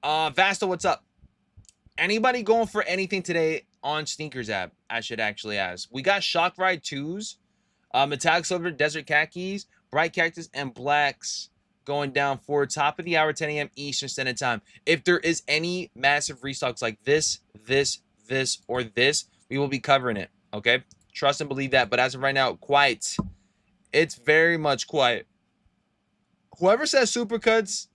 Vasta, what's up? Anybody going for anything today on Sneakers app? I should actually ask. We got Shock Ride 2s, Metallic Silver, Desert Khakis, Bright Cactus, and Blacks going down for top of the hour, 10 a.m. Eastern Standard Time. If there is any massive restocks like this, or this, we will be covering it, okay? Trust and believe that. But as of right now, quiet. It's very much quiet. Whoever says supercuts,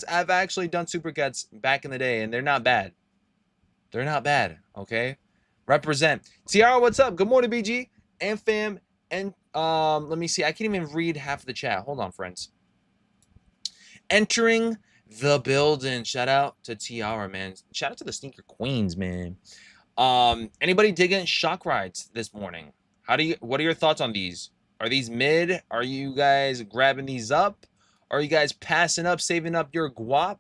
I've actually done supercuts back in the day, and they're not bad. They're not bad, okay? Represent. Tiara, what's up? Good morning, BG and fam. And let me see. I can't even read half of the chat. Hold on, friends. Entering the building. Shout out to Tiara, man. Shout out to the sneaker queens, man. Anybody digging Shock Rides this morning? What are your thoughts on these? Are these mid? Are you guys grabbing these up? Are you guys passing up, saving up your guap?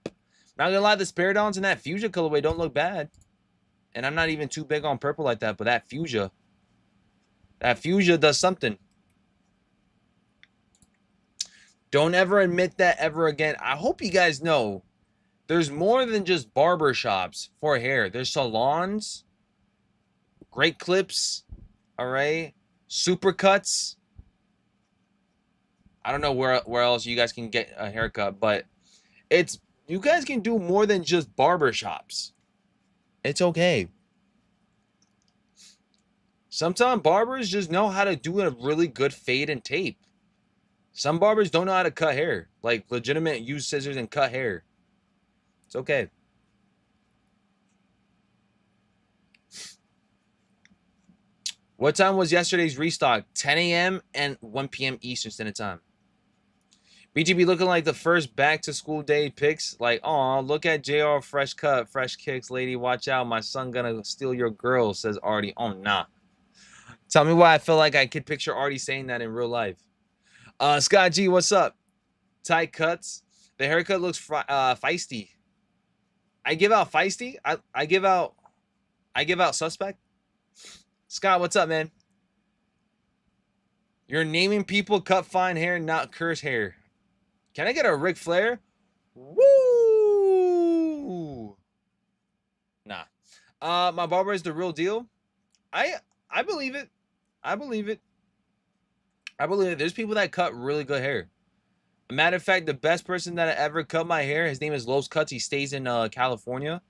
Not gonna lie, the Spiridons and that Fuchsia colorway don't look bad. And I'm not even too big on purple like that, but that Fuchsia does something. Don't ever admit that ever again. I hope you guys know there's more than just barber shops for hair. There's salons, great clips, all right, supercuts. I don't know where else you guys can get a haircut, but you guys can do more than just barber shops. It's okay. Sometimes barbers just know how to do a really good fade and tape. Some barbers don't know how to cut hair. Like, legitimate use scissors and cut hair. It's okay. What time was yesterday's restock? 10 a.m. and 1 p.m. Eastern Standard Time. BGB looking like the first back to school day pics. Like, oh, look at JR, fresh cut, fresh kicks, lady. Watch out, my son gonna steal your girl, says Artie. Oh, nah. Tell me why I feel like I could picture Artie saying that in real life. Scott G, what's up? Tight cuts. The haircut looks feisty. I give out feisty. I give out suspect. Scott, what's up, man? You're naming people cut fine hair, not curse hair. Can I get a Ric Flair? Woo! Nah. My barber is the real deal. I believe it. I believe it. I believe it. There's people that cut really good hair. Matter of fact, the best person that ever cut my hair, his name is Los Cuts. He stays in California.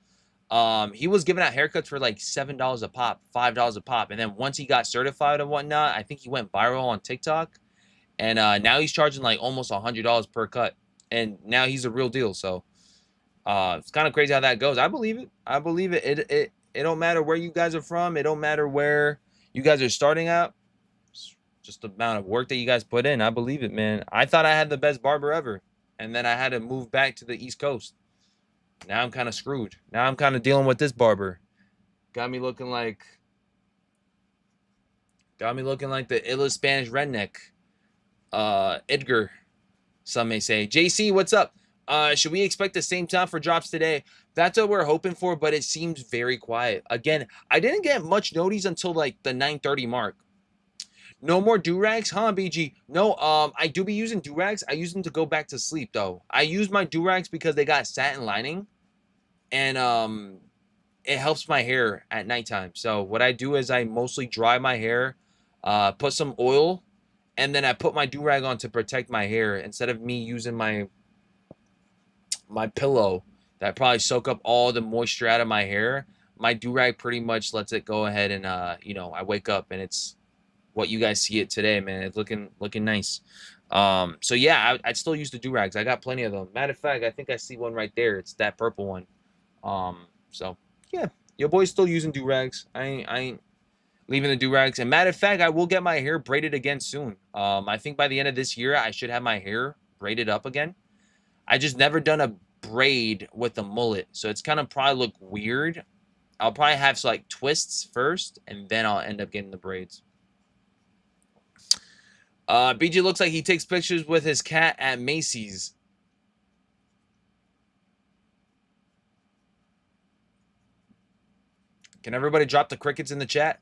He was giving out haircuts for like $7 a pop, $5 a pop, and then once he got certified and whatnot, I think he went viral on TikTok, and now he's charging like almost $100 per cut, and now he's a real deal. So it's kind of crazy how that goes. I believe it. I believe it. It don't matter where you guys are from. It don't matter where you guys are starting at. Just the amount of work that you guys put in. I believe it, man. I thought I had the best barber ever, and then I had to move back to the East Coast. Now I'm kind of screwed. Now I'm kind of dealing with this barber. Got me looking like the illest Spanish redneck. Edgar, some may say. JC, what's up? Should we expect the same time for drops today? That's what we're hoping for, but it seems very quiet. Again, I didn't get much notice until like the 9:30 mark. No more do-rags, huh, BG? No, I do be using do-rags. I use them to go back to sleep, though. I use my do-rags because they got satin lining, and it helps my hair at nighttime. So what I do is I mostly dry my hair, put some oil, and then I put my do-rag on to protect my hair instead of me using my pillow that probably soak up all the moisture out of my hair. My do-rag pretty much lets it go ahead and, I wake up and it's what you guys see it today, man. It's looking nice. So yeah, I'd still use the do-rags. I got plenty of them. Matter of fact, I think I see one right there. It's that purple one. So yeah, your boy's still using do-rags. I ain't leaving the do-rags. And matter of fact, I will get my hair braided again soon. I think by the end of this year, I should have my hair braided up again. I just never done a braid with a mullet, so it's kind of probably look weird. I'll probably have like twists first, and then I'll end up getting the braids. BG looks like he takes pictures with his cat at Macy's. Can everybody drop the crickets in the chat?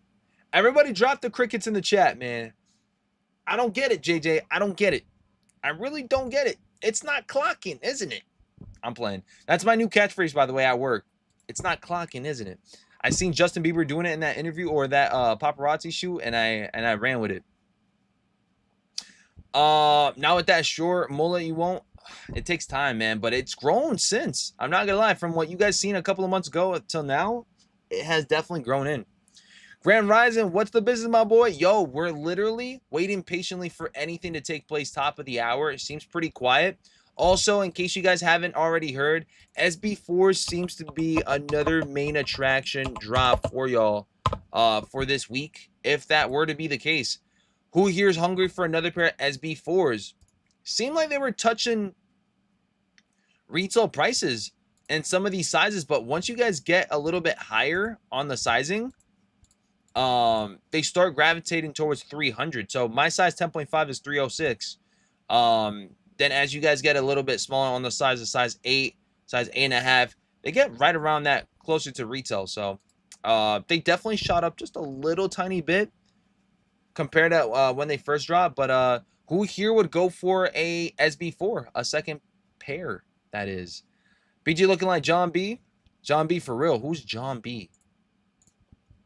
Everybody drop the crickets in the chat, man. I don't get it, JJ. I don't get it. I really don't get it. It's not clocking, isn't it? I'm playing. That's my new catchphrase, by the way, at work. It's not clocking, isn't it? I seen Justin Bieber doing it in that interview or that paparazzi shoot, and I ran with it. Now with that short mullet, you won't. It takes time, man, but it's grown since. I'm not gonna lie. From what you guys seen a couple of months ago until now, it has definitely grown in. Grand Rising, what's the business, my boy? Yo, we're literally waiting patiently for anything to take place top of the hour. It seems pretty quiet. Also, in case you guys haven't already heard, SB4 seems to be another main attraction drop for y'all for this week, if that were to be the case. Who here is hungry for another pair of SB4s? Seemed like they were touching retail prices in some of these sizes, but once you guys get a little bit higher on the sizing, they start gravitating towards 300. So my size 10.5 is 306. Then as you guys get a little bit smaller on the size of size 8, size 8.5, they get right around that, closer to retail. So they definitely shot up just a little tiny bit compared to when they first dropped. But who here would go for a SB4, a second pair, that is? BG looking like John B. John B for real. Who's John B?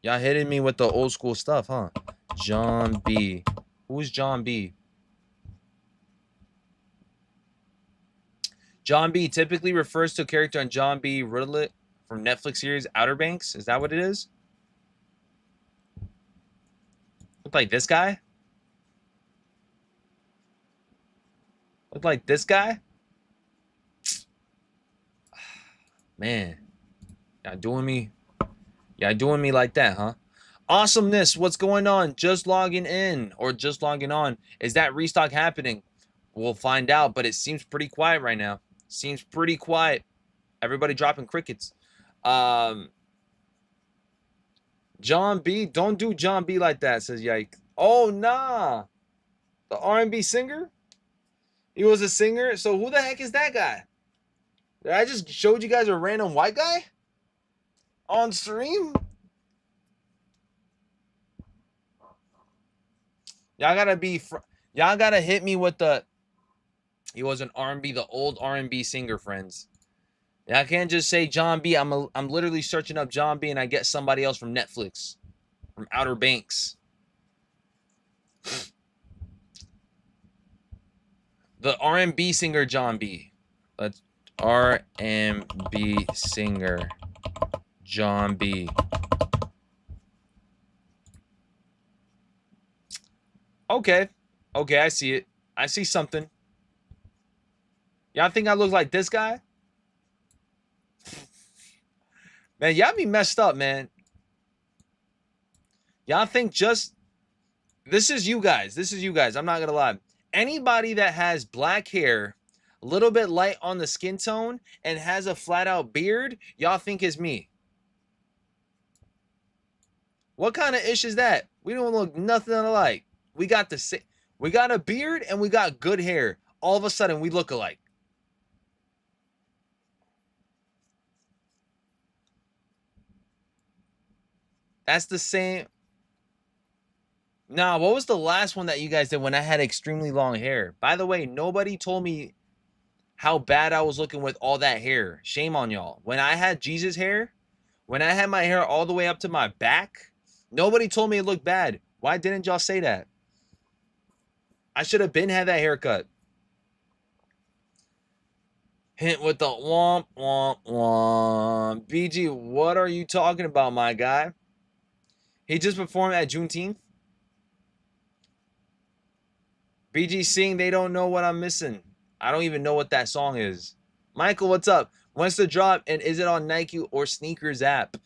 Y'all hitting me with the old school stuff, huh? John B. Who's John B? John B typically refers to a character on John B. Rudlett from Netflix series Outer Banks. Is that what it is? Look like this guy? Look like this guy? Man. Y'all doing me? Y'all doing me like that, huh? Awesomeness, what's going on? Just logging in or just logging on. Is that restock happening? We'll find out, but it seems pretty quiet right now. Seems pretty quiet. Everybody dropping crickets. John B, don't do John B like that, says Yike. Oh, nah. The R&B singer? He was a singer? So who the heck is that guy? Did I just showed you guys a random white guy? On stream? Y'all gotta hit me with the... He was an R&B, the old R&B singer, friends. I can't just say John B. I'm literally searching up John B. and I get somebody else from Netflix, from Outer Banks. The R&B singer John B. Let's R&B singer John B. Okay, I see it. I see something. Y'all think I look like this guy? Man, y'all be messed up, man. Y'all think just... This is you guys. I'm not going to lie. Anybody that has black hair, a little bit light on the skin tone, and has a flat-out beard, y'all think is me. What kind of ish is that? We don't look nothing alike. We got a beard and we got good hair. All of a sudden, we look alike. That's the same. Nah, what was the last one that you guys did when I had extremely long hair? By the way, nobody told me how bad I was looking with all that hair. Shame on y'all. When I had Jesus hair, when I had my hair all the way up to my back, nobody told me it looked bad. Why didn't y'all say that? I should have been had that haircut. Hint with the womp, womp, womp. BG, what are you talking about, my guy? He just performed at Juneteenth. BG sing, they don't know what I'm missing. I don't even know what that song is. Michael, what's up? When's the drop, and is it on Nike or Sneakers app?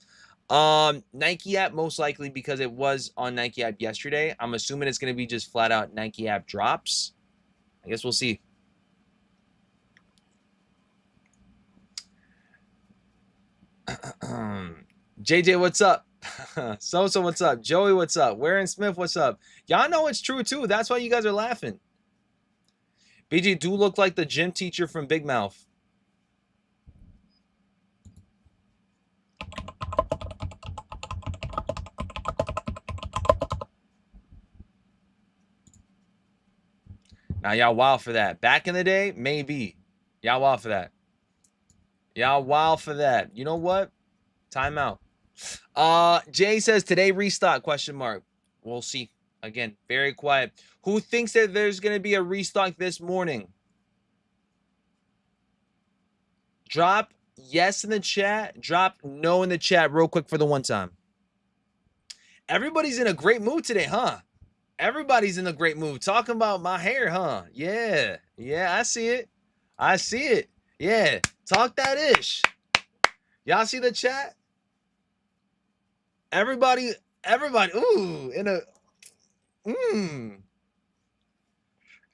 Nike app most likely, because it was on Nike app yesterday. I'm assuming it's going to be just flat out Nike app drops. I guess we'll see. JJ, what's up? So what's up? Joey, what's up? Warren Smith, what's up? Y'all know it's true too. That's why you guys are laughing. BG do look like the gym teacher from Big Mouth. Now y'all wild for that. Back in the day, maybe. Y'all wild for that. Y'all wild for that. You know what? Timeout. Jay says today restock question mark. We'll see. Again, very quiet. Who thinks that there's going to be a restock this morning? Drop yes in the chat. Drop no in the chat real quick for the one time. Everybody's in a great mood today, huh? Everybody's in a great mood. Talking about my hair, huh? Yeah. Yeah, I see it. I see it. Yeah. Talk that ish. Y'all see the chat? Everybody, ooh, in a,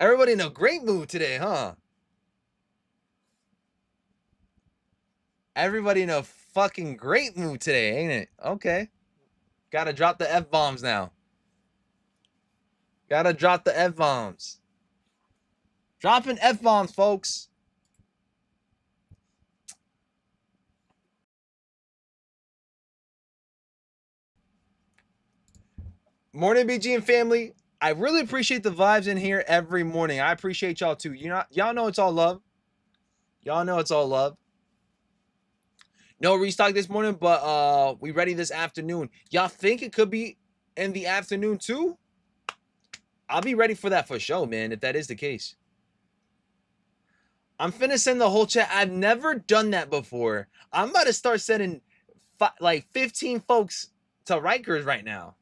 everybody in a great mood today, huh? Everybody in a fucking great mood today, ain't it? Okay. Gotta drop the F-bombs now. Gotta drop the F-bombs. Dropping F-bombs, folks. Morning, BG and family. I really appreciate the vibes in here every morning. I appreciate y'all too. Y'all know it's all love. Y'all know it's all love. No restock this morning, but we ready this afternoon. Y'all think it could be in the afternoon too? I'll be ready for that for sure, man, if that is the case. I'm finna send the whole chat. I've never done that before. I'm about to start sending like 15 folks to Rikers right now.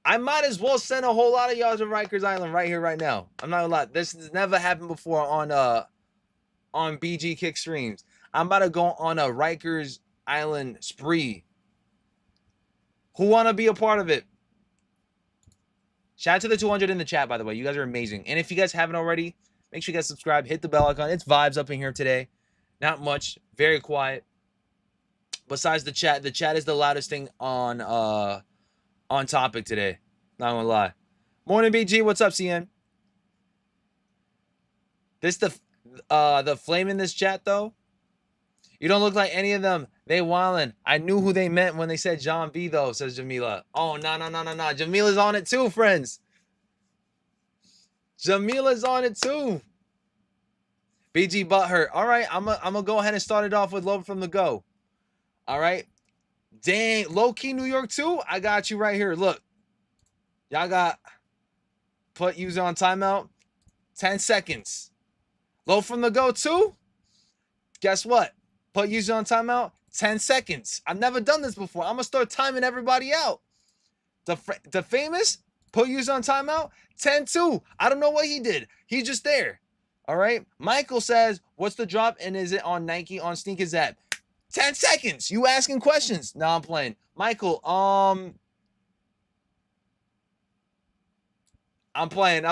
I might as well send a whole lot of y'all to Rikers Island right here, right now. I'm not gonna lie. This has never happened before on BG Kick streams. I'm about to go on a Rikers Island spree. Who wanna be a part of it? Shout out to the 200 in the chat, by the way. You guys are amazing. And if you guys haven't already, make sure you guys subscribe. Hit the bell icon. It's vibes up in here today. Not much. Very quiet. Besides the chat is the loudest thing on topic today. Not gonna lie. Morning, BG. What's up, CN? This the flame in this chat though. You don't look like any of them. They wildin'. I knew who they meant when they said John B though, says Jamila. Oh, no. Jamila's on it too, friends. Jamila's on it too. BG butthurt. All right, I'm gonna go ahead and start it off with Low from the Go. All right. Dang, low-key New York too? I got you right here. Look. Y'all got put user on timeout. 10 seconds. Low from the Go too? Guess what? Put user on timeout. 10 seconds. I've never done this before. I'm going to start timing everybody out. The famous, put user on timeout. 10-2. I don't know what he did. He's just there. All right. Michael says, what's the drop and is it on Nike on sneakers app? 10 seconds. You asking questions. No, I'm playing. Michael, I'm playing.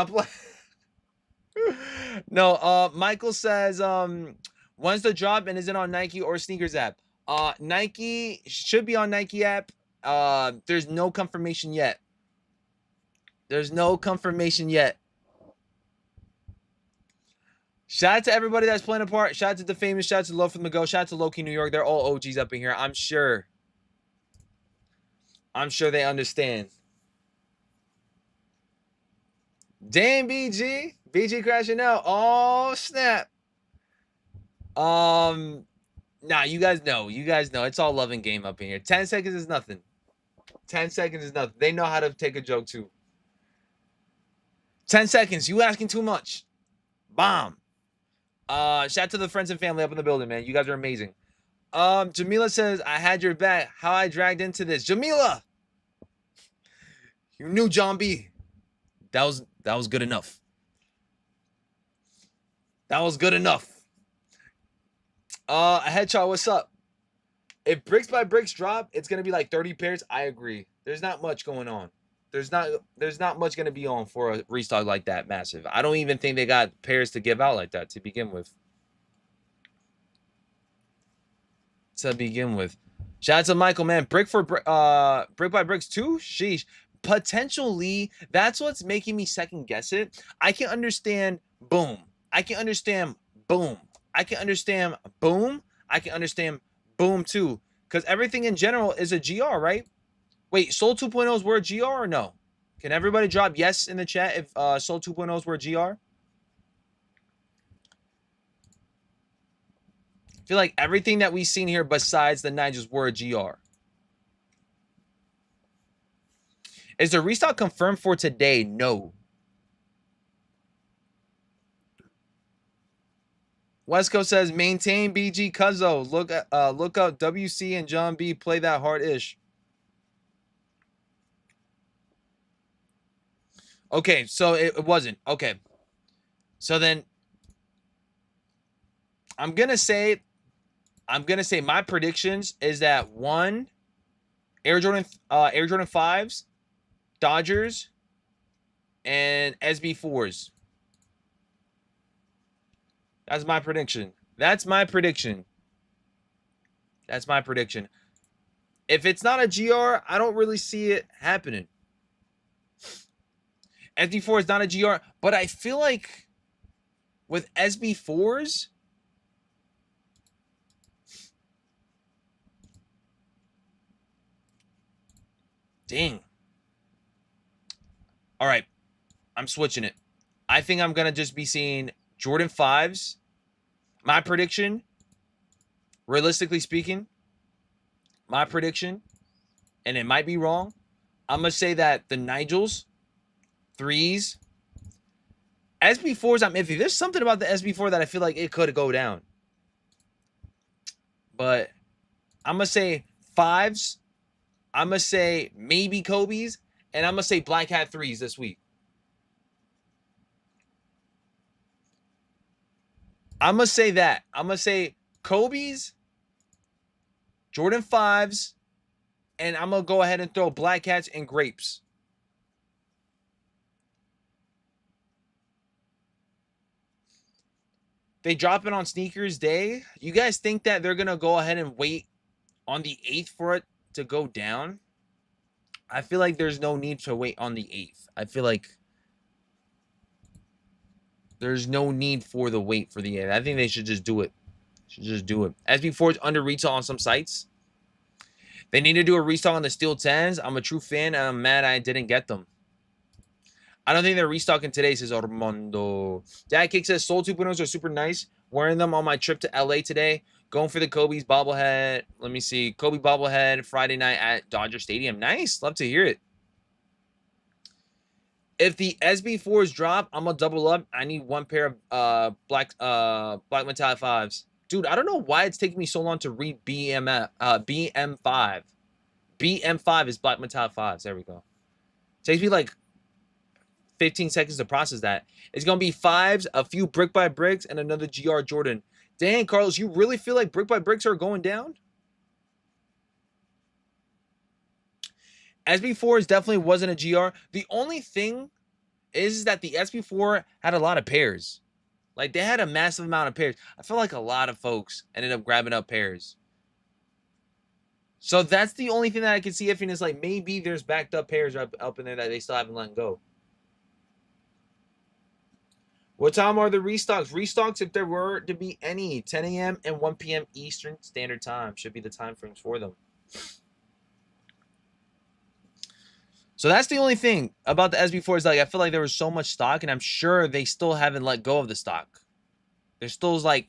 No, Michael says, when's the drop and is it on Nike or sneakers app? Nike should be on Nike app. There's no confirmation yet. Shout out to everybody that's playing a part. Shout out to the famous. Shout out to Love from the Go. Shout out to Loki New York. They're all OGs up in here. I'm sure they understand. Damn, BG. BG crashing out. Oh, snap. Nah, you guys know. It's all love and game up in here. 10 seconds is nothing. 10 seconds is nothing. They know how to take a joke, too. 10 seconds. You asking too much. Bomb. Shout out to the friends and family up in the building, man. You guys are amazing. Jamila says, I had your back. How I dragged into this. Jamila! You knew John B. That was good enough. That was good enough. Headshot, what's up? If bricks by bricks drop, it's gonna be like 30 pairs. I agree. There's not much going on. There's not much gonna be on for a restock like that massive. I don't even think they got pairs to give out like that to begin with. Shout out to Michael, man. Brick by bricks too? Sheesh. Potentially, that's what's making me second guess it. I can understand boom. I can understand boom. I can understand boom. I can understand boom too. Because everything in general is a GR, right? Wait, Soul 2.0s were a GR or no? Can everybody drop yes in the chat if Soul 2.0s were a GR? I feel like everything that we've seen here besides the Nigels were a GR. Is the restock confirmed for today? No. West Coast says maintain BG Cuzzo. Look up WC and John B. Play that hard-ish. Okay, so it wasn't. Okay. So then I'm gonna say my predictions is that one, Air Jordan 5s, Dodgers, and SB4s. That's my prediction. If it's not a GR, I don't really see it happening. SB4 is not a GR, but I feel like with SB4s, dang. All right, I'm switching it. I think I'm going to just be seeing Jordan 5s. My prediction, realistically speaking, my prediction, and it might be wrong, I'm going to say that the Nigels, 3s, SB4s, I'm iffy. There's something about the SB4 that I feel like it could go down. But I'm going to say 5s. I'm going to say maybe Kobe's. And I'm going to say Black Hat 3s this week. I'm going to say that. I'm going to say Kobe's, Jordan 5s, and I'm going to go ahead and throw Black Hats and Grapes. They drop it on sneakers day. You guys think that they're going to go ahead and wait on the 8th for it to go down? I feel like there's no need to wait on the 8th. I feel like there's no need for the wait for the 8th. I think they should just do it. Should just do it. SB4 is under retail on some sites. They need to do a restock on the Steel 10s. I'm a true fan, and I'm mad I didn't get them. I don't think they're restocking today, says Armando. Dad Kick says Soul 2.0s are super nice. Wearing them on my trip to LA today. Going for the Kobe's bobblehead. Let me see. Kobe bobblehead Friday night at Dodger Stadium. Nice. Love to hear it. If the SB4s drop, I'm gonna double up. I need one pair of black metallic 5s. Dude, I don't know why it's taking me so long to read BM5. BM5 is black metallic 5s. There we go. Takes me like 15 seconds to process that. It's going to be 5s, a few brick by bricks, and another GR Jordan. Dang, Carlos, you really feel like brick by bricks are going down? SB4s definitely wasn't a GR. The only thing is that the SB4 had a lot of pairs. Like, they had a massive amount of pairs. I feel like a lot of folks ended up grabbing up pairs. So that's the only thing that I can see ifing is like maybe there's backed up pairs up in there that they still haven't let go. What time are the restocks? Restocks, if there were to be any, 10 a.m. and 1 p.m. Eastern Standard Time should be the time frames for them. So that's the only thing about the SB4 is like I feel like there was so much stock, and I'm sure they still haven't let go of the stock. There's still like,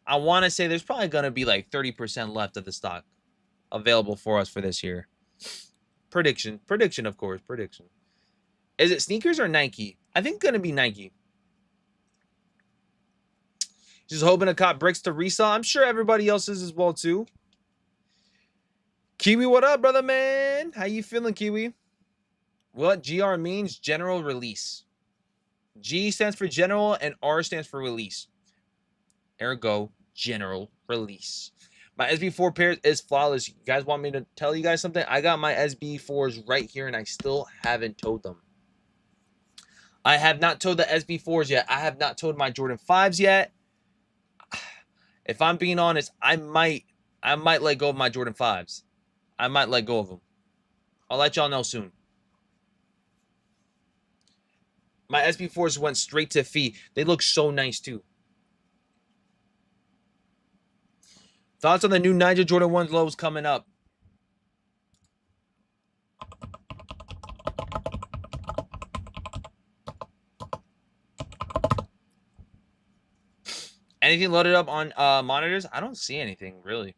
I want to say there's probably going to be like 30% left of the stock available for us for this year. Prediction, of course, prediction. Is it sneakers or Nike? I think it's going to be Nike. Just hoping to cop bricks to resell. I'm sure everybody else is as well too. Kiwi, what up, brother man? How you feeling, Kiwi? What GR means? General release. G stands for general and R stands for release. Ergo, general release. My SB4 pair is flawless. You guys want me to tell you guys something? I got my SB4s right here and I still haven't towed them. I have not towed the SB4s yet. I have not towed my Jordan 5s yet. If I'm being honest, I might let go of my Jordan 5s. I might let go of them. I'll let y'all know soon. My SB4s went straight to fee. They look so nice too. Thoughts on the new Nigel Jordan 1 lows coming up? Anything loaded up on monitors? I don't see anything, really.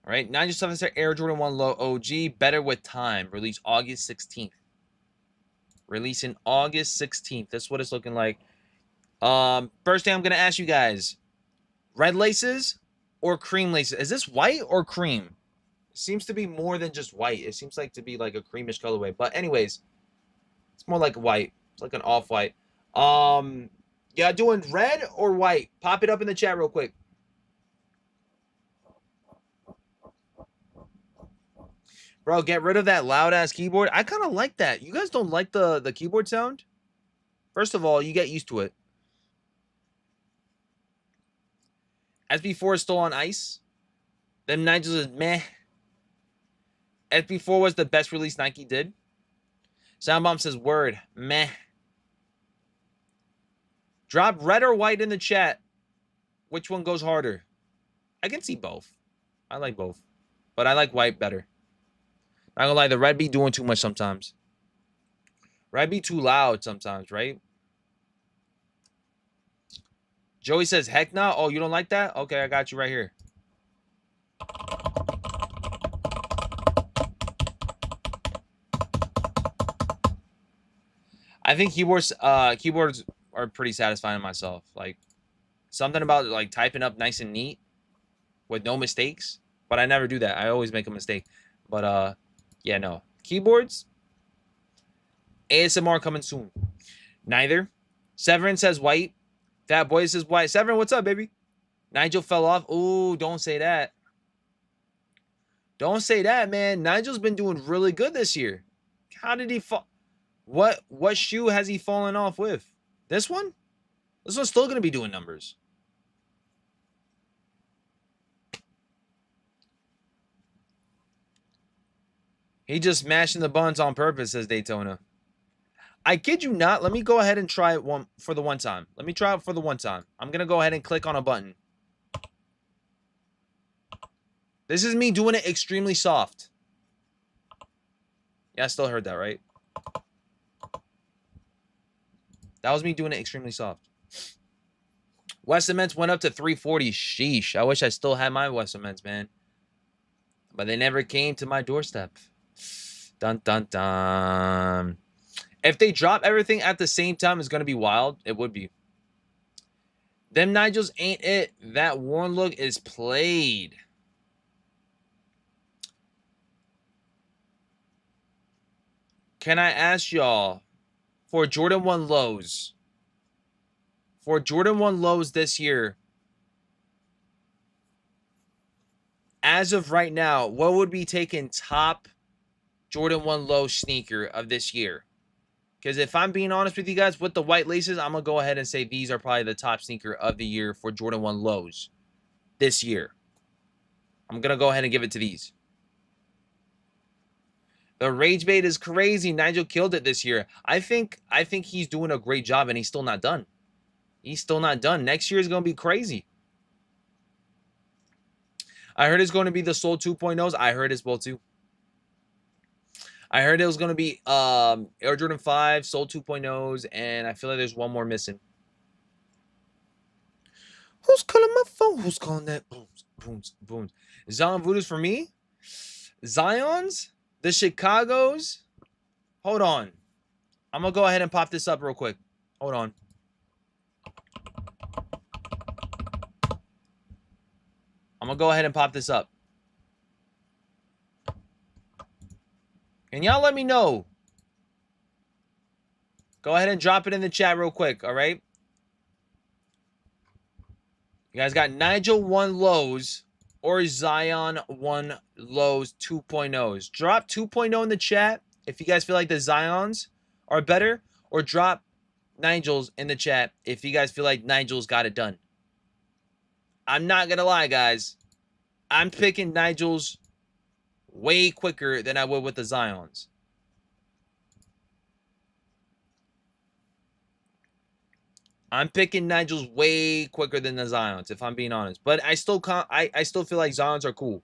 All right, Nigel Suffolk Air Jordan 1 Low OG. Better with time. Release August 16th. Releasing August 16th. That's what it's looking like. First thing I'm going to ask you guys. Red laces or cream laces? Is this white or cream? It seems to be more than just white. It seems like to be like a creamish colorway. But anyways, it's more like white. It's like an off-white. Yeah, doing red or white? Pop it up in the chat real quick. Bro, get rid of that loud-ass keyboard. I kind of like that. You guys don't like the keyboard sound? First of all, you get used to it. SB4 is still on ice. Then Nigel's is meh. SB4 was the best release Nike did. Soundbomb says word. Meh. Drop red or white in the chat. Which one goes harder? I can see both. I like both. But I like white better. Not gonna lie, the red be doing too much sometimes. Red be too loud sometimes, right? Joey says, heck no. Oh, you don't like that? Okay, I got you right here. I think keyboards are pretty satisfying myself. Like, something about like typing up nice and neat with no mistakes. But I never do that. I always make a mistake. But yeah, no. Keyboards. ASMR coming soon. Neither. Severin says white. That boy says white. Severin, what's up, baby? Nigel fell off. Ooh, don't say that. Don't say that, man. Nigel's been doing really good this year. How did he fall? What shoe has he fallen off with? This one? This one's still going to be doing numbers. He just smashing the buns on purpose, says Daytona. I kid you not. Let me go ahead and try it for the one time. Let me try it for the one time. I'm going to go ahead and click on a button. This is me doing it extremely soft. Yeah, I still heard that, right? That was me doing it extremely soft. West Cements went up to 340. Sheesh. I wish I still had my West Cements, man. But they never came to my doorstep. Dun, dun, dun. If they drop everything at the same time, it's going to be wild. It would be. Them Nigels ain't it. That worn look is played. Can I ask y'all, for Jordan 1 lows, for Jordan 1 lows this year, as of right now, what would be taking top Jordan 1 low sneaker of this year? Because if I'm being honest with you guys, with the white laces, I'm going to go ahead and say these are probably the top sneaker of the year for Jordan 1 lows this year. I'm going to go ahead and give it to these. The rage bait is crazy. Nigel killed it this year. I think he's doing a great job, and he's still not done. He's still not done. Next year is going to be crazy. I heard it's going to be the Soul 2.0s. I heard as well too. I heard it was going to be Air Jordan 5, Soul 2.0s, and I feel like there's one more missing. Who's calling my phone? Who's calling that? Booms, booms, booms. Zion Voodoo's for me? Zion's? The Chicagos? Hold on. I'm going to go ahead and pop this up real quick. Hold on. I'm going to go ahead and pop this up. And y'all let me know. Go ahead and drop it in the chat real quick, all right? You guys got Nigel 1 lows or Zion 1 lows 2.0s. Drop 2.0 in the chat if you guys feel like the Zions are better, or drop Nigel's in the chat if you guys feel like Nigel's got it done. I'm not going to lie, guys. I'm picking Nigel's way quicker than I would with the Zions. I'm picking Nigel's way quicker than the Zions, if I'm being honest. But I still feel like Zions are cool.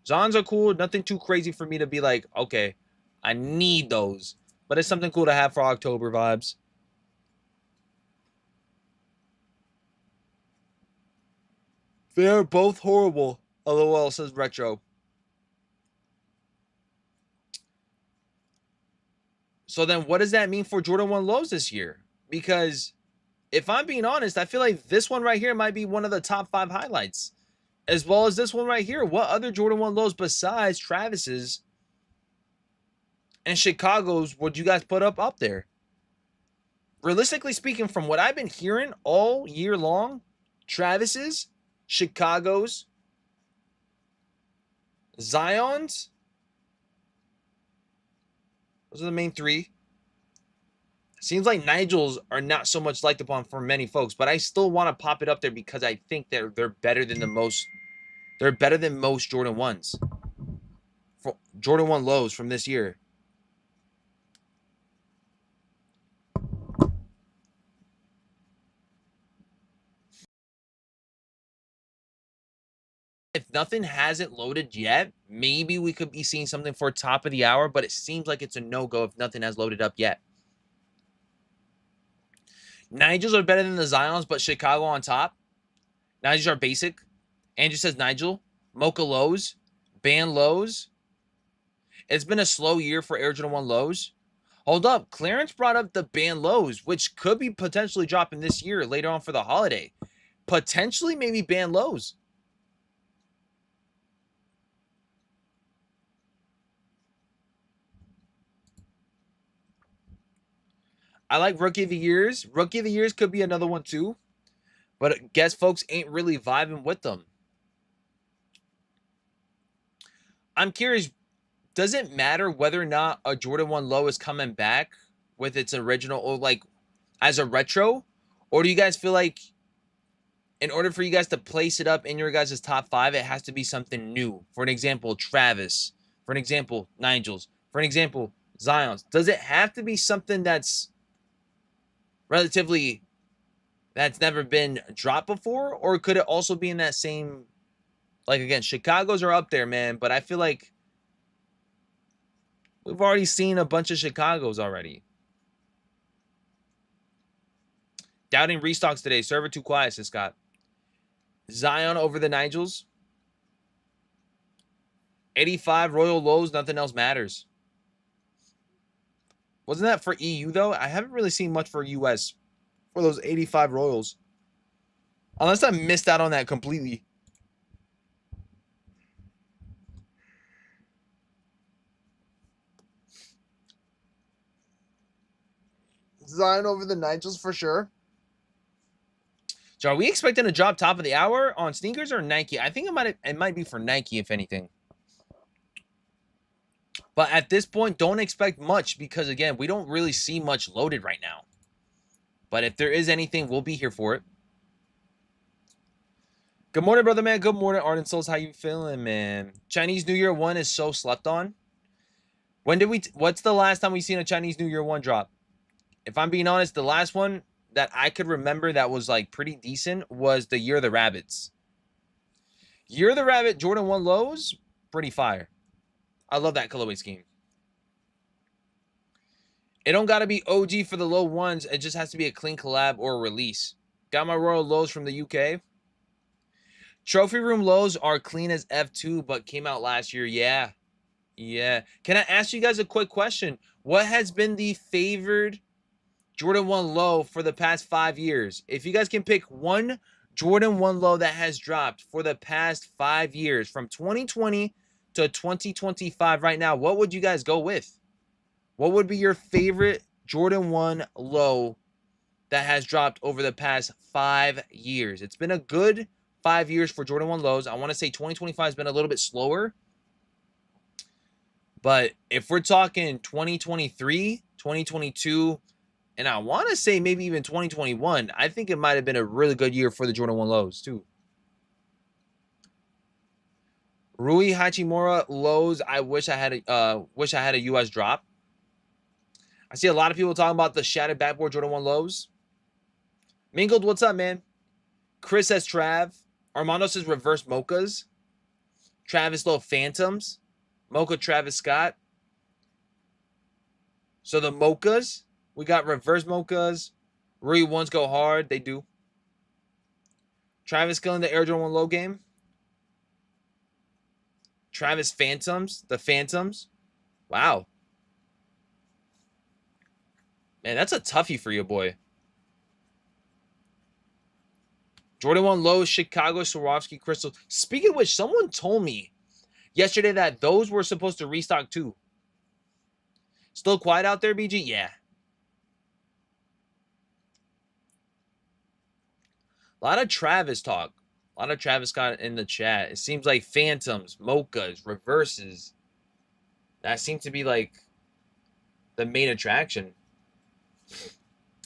Zions are cool. Nothing too crazy for me to be like, okay, I need those. But it's something cool to have for October vibes. They're both horrible. LOL, says Retro. So then what does that mean for Jordan 1 lows this year? Because if I'm being honest, I feel like this one right here might be one of the top 5 highlights. As well as this one right here. What other Jordan 1 lows besides Travis's and Chicago's would you guys put up there? Realistically speaking, from what I've been hearing all year long, Travis's, Chicago's, Zion's, those are the main 3. Seems like Nigel's are not so much liked upon for many folks, but I still want to pop it up there because I think they're better than most Jordan 1s. For Jordan 1 lows from this year. If nothing hasn't loaded yet, maybe we could be seeing something for top of the hour, but it seems like it's a no-go if nothing has loaded up yet. Nigel's are better than the Zions, but Chicago on top. Nigel's are basic. Andrew says Nigel. Mocha lows. Band lows. It's been a slow year for Air Jordan 1 lows. Hold up. Clarence brought up the band lows, which could be potentially dropping this year later on for the holiday. Potentially maybe band lows. I like Rookie of the Years. Rookie of the Years could be another one too. But I guess folks ain't really vibing with them. I'm curious, does it matter whether or not a Jordan 1 low is coming back with its original, or like as a retro? Or do you guys feel like in order for you guys to place it up in your guys' top 5, it has to be something new? For an example, Travis. For an example, Nigel's. For an example, Zion's. Does it have to be something that's relatively, that's never been dropped before? Or could it also be in that same, like, again, Chicago's are up there, man, but I feel like we've already seen a bunch of Chicago's already. Doubting restocks today. Server too quiet, says Scott. Zion over the Nigels. 85 Royal Lows. Nothing else matters. Wasn't that for EU, though? I haven't really seen much for US for those 85 Royals. Unless I missed out on that completely. Zion over the Nigels for sure. So are we expecting a drop top of the hour on sneakers or Nike? I think it might be for Nike, if anything. But at this point, don't expect much because, again, we don't really see much loaded right now. But if there is anything, we'll be here for it. Good morning, brother, man. Good morning, Ardent Souls. How you feeling, man? Chinese New Year 1 is so slept on. What's the last time we seen a Chinese New Year 1 drop? If I'm being honest, the last one that I could remember that was like pretty decent was the Year of the Rabbits. Year of the Rabbit Jordan 1 lows, pretty fire. I love that colorway scheme. It don't got to be OG for the low ones. It just has to be a clean collab or a release. Got my Royal Lows from the UK. Trophy Room Lows are clean as F2, but came out last year. Yeah. Can I ask you guys a quick question? What has been the favored Jordan 1 low for the past 5 years? If you guys can pick one Jordan 1 low that has dropped for the past 5 years, from 2020 to 2025 right now, what would you guys go with? What would be your favorite Jordan 1 low that has dropped over the past 5 years? It's been a good 5 years for Jordan 1 lows. I want to say 2025 has been a little bit slower. But if we're talking 2023, 2022, and I want to say maybe even 2021, I think it might have been a really good year for the Jordan 1 lows too. Rui Hachimura lows. I wish I had a US drop. I see a lot of people talking about the shattered backboard Jordan 1 lows. Mingled, what's up, man? Chris says Trav. Armando says reverse mochas. Travis Low Phantoms. Mocha Travis Scott. So the mochas, we got reverse mochas. Rui ones go hard. They do. Travis killing the Air Jordan 1 low game. Travis Phantoms. The Phantoms. Wow. Man, that's a toughie for you, boy. Jordan 1 low, Chicago, Swarovski, Crystal. Speaking of which, someone told me yesterday that those were supposed to restock too. Still quiet out there, BG? Yeah. A lot of Travis talk. A lot of Travis got in the chat. It seems like Phantoms, Mochas, Reverses. That seems to be like the main attraction.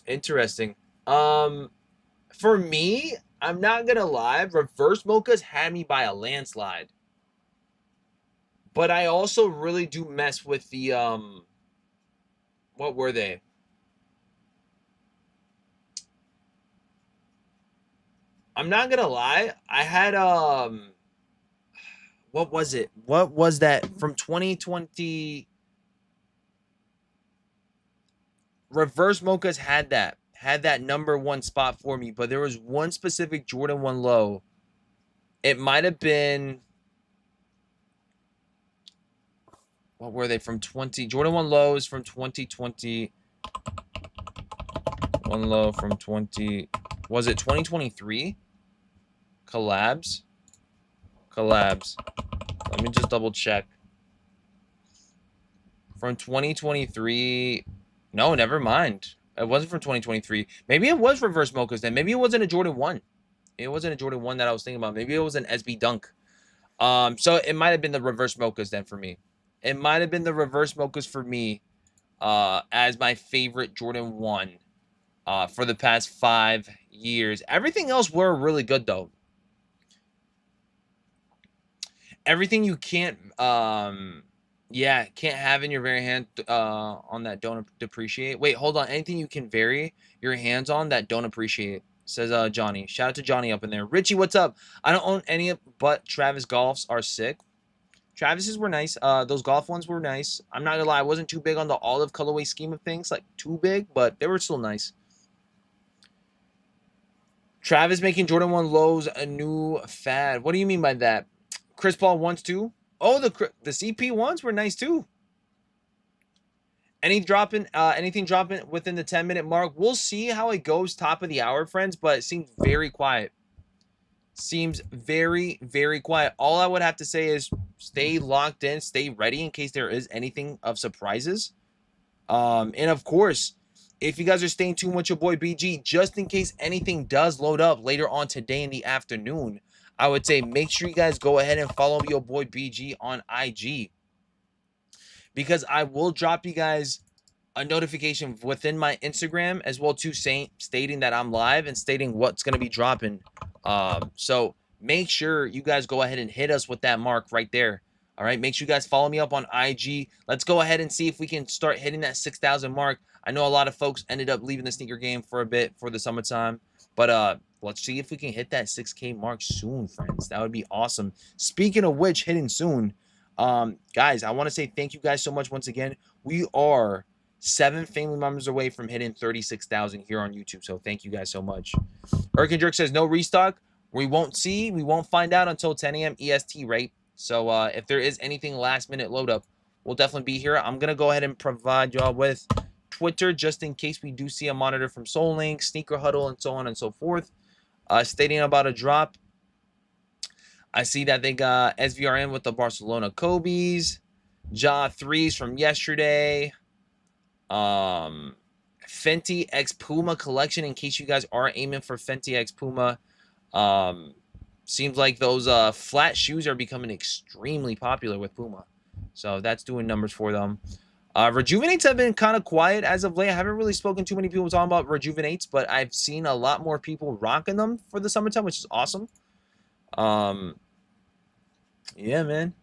Interesting. For me, I'm not gonna lie, reverse mochas had me by a landslide. But I also really do mess with the what were they? I'm not gonna lie, I had what was it? What was that from 2020? Reverse mochas had that number 1 spot for me, but there was one specific Jordan 1 low. It might have been, what were they from 20? Jordan 1 lows from 2020. 1 low from 20. Was it 2023? Collabs. Let me just double check. From 2023. No, never mind. It wasn't from 2023. Maybe it was reverse mochas then. Maybe it wasn't a Jordan 1. It wasn't a Jordan 1 that I was thinking about. Maybe it was an SB Dunk. So it might have been the reverse mochas then for me. It might have been the reverse mochas for me as my favorite Jordan 1. for the past 5 years. Everything else were really good, though. Everything you can't, yeah, can't have in your very hand on that don't depreciate. Wait, hold on. Anything you can vary your hands on that don't appreciate, says Johnny. Shout out to Johnny up in there. Richie, what's up? I don't own any, but Travis Golfs are sick. Travis's were nice. Those golf ones were nice. I'm not gonna lie, I wasn't too big on the olive colorway scheme of things, like too big, but they were still nice. Travis making Jordan 1 lows a new fad. What do you mean by that? Chris Paul wants too. Oh, the CP ones were nice too. Anything dropping within the 10-minute mark. We'll see how it goes top of the hour, friends, but it seems very quiet. Seems very, very quiet. All I would have to say is stay locked in, stay ready in case there is anything of surprises. And of course, if you guys are staying tuned with your boy BG, just in case anything does load up later on today in the afternoon, I would say make sure you guys go ahead and follow your boy BG on IG, because I will drop you guys a notification within my Instagram as well too, stating that I'm live and stating what's going to be dropping. So make sure you guys go ahead and hit us with that mark right there. All right, make sure you guys follow me up on IG. Let's go ahead and see if we can start hitting that 6,000 mark. I know a lot of folks ended up leaving the sneaker game for a bit for the summertime, but let's see if we can hit that 6K mark soon, friends. That would be awesome. Speaking of which, hitting soon, guys, I want to say thank you guys so much once again. We are 7 family members away from hitting 36,000 here on YouTube, so thank you guys so much. Erkin Jerk says no restock. We won't find out until 10 a.m. EST, right? So if there is anything last minute load up, we'll definitely be here. I'm gonna go ahead and provide y'all with Twitter just in case we do see a monitor from Soul Link, Sneaker Huddle, and so on and so forth, stating about a drop. I see that they got SVRN with the Barcelona Kobe's, Ja 3s from yesterday, Fenty X Puma collection in case you guys are aiming for Fenty X Puma. Seems like those flat shoes are becoming extremely popular with Puma, so that's doing numbers for them. Rejuvenates have been kind of quiet as of late. I haven't really spoken to many people talking about Rejuvenates, but I've seen a lot more people rocking them for the summertime, which is awesome. Yeah, man.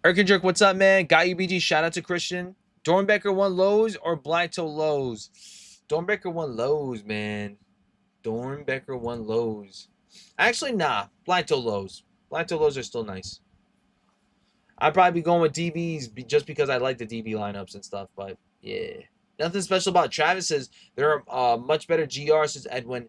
Erkin Jerk, what's up, man? Got you, BG. Shout out to Christian. Dornbecker won lows or Black Toe lows? Dornbecker won lows, man. Dornbecker won lows. Actually, nah. Black Toe lows. Black Toe lows are still nice. I'd probably be going with DBs just because I like the DB lineups and stuff. But, yeah. Nothing special about Travis's. There are much better GRs, says Edwin.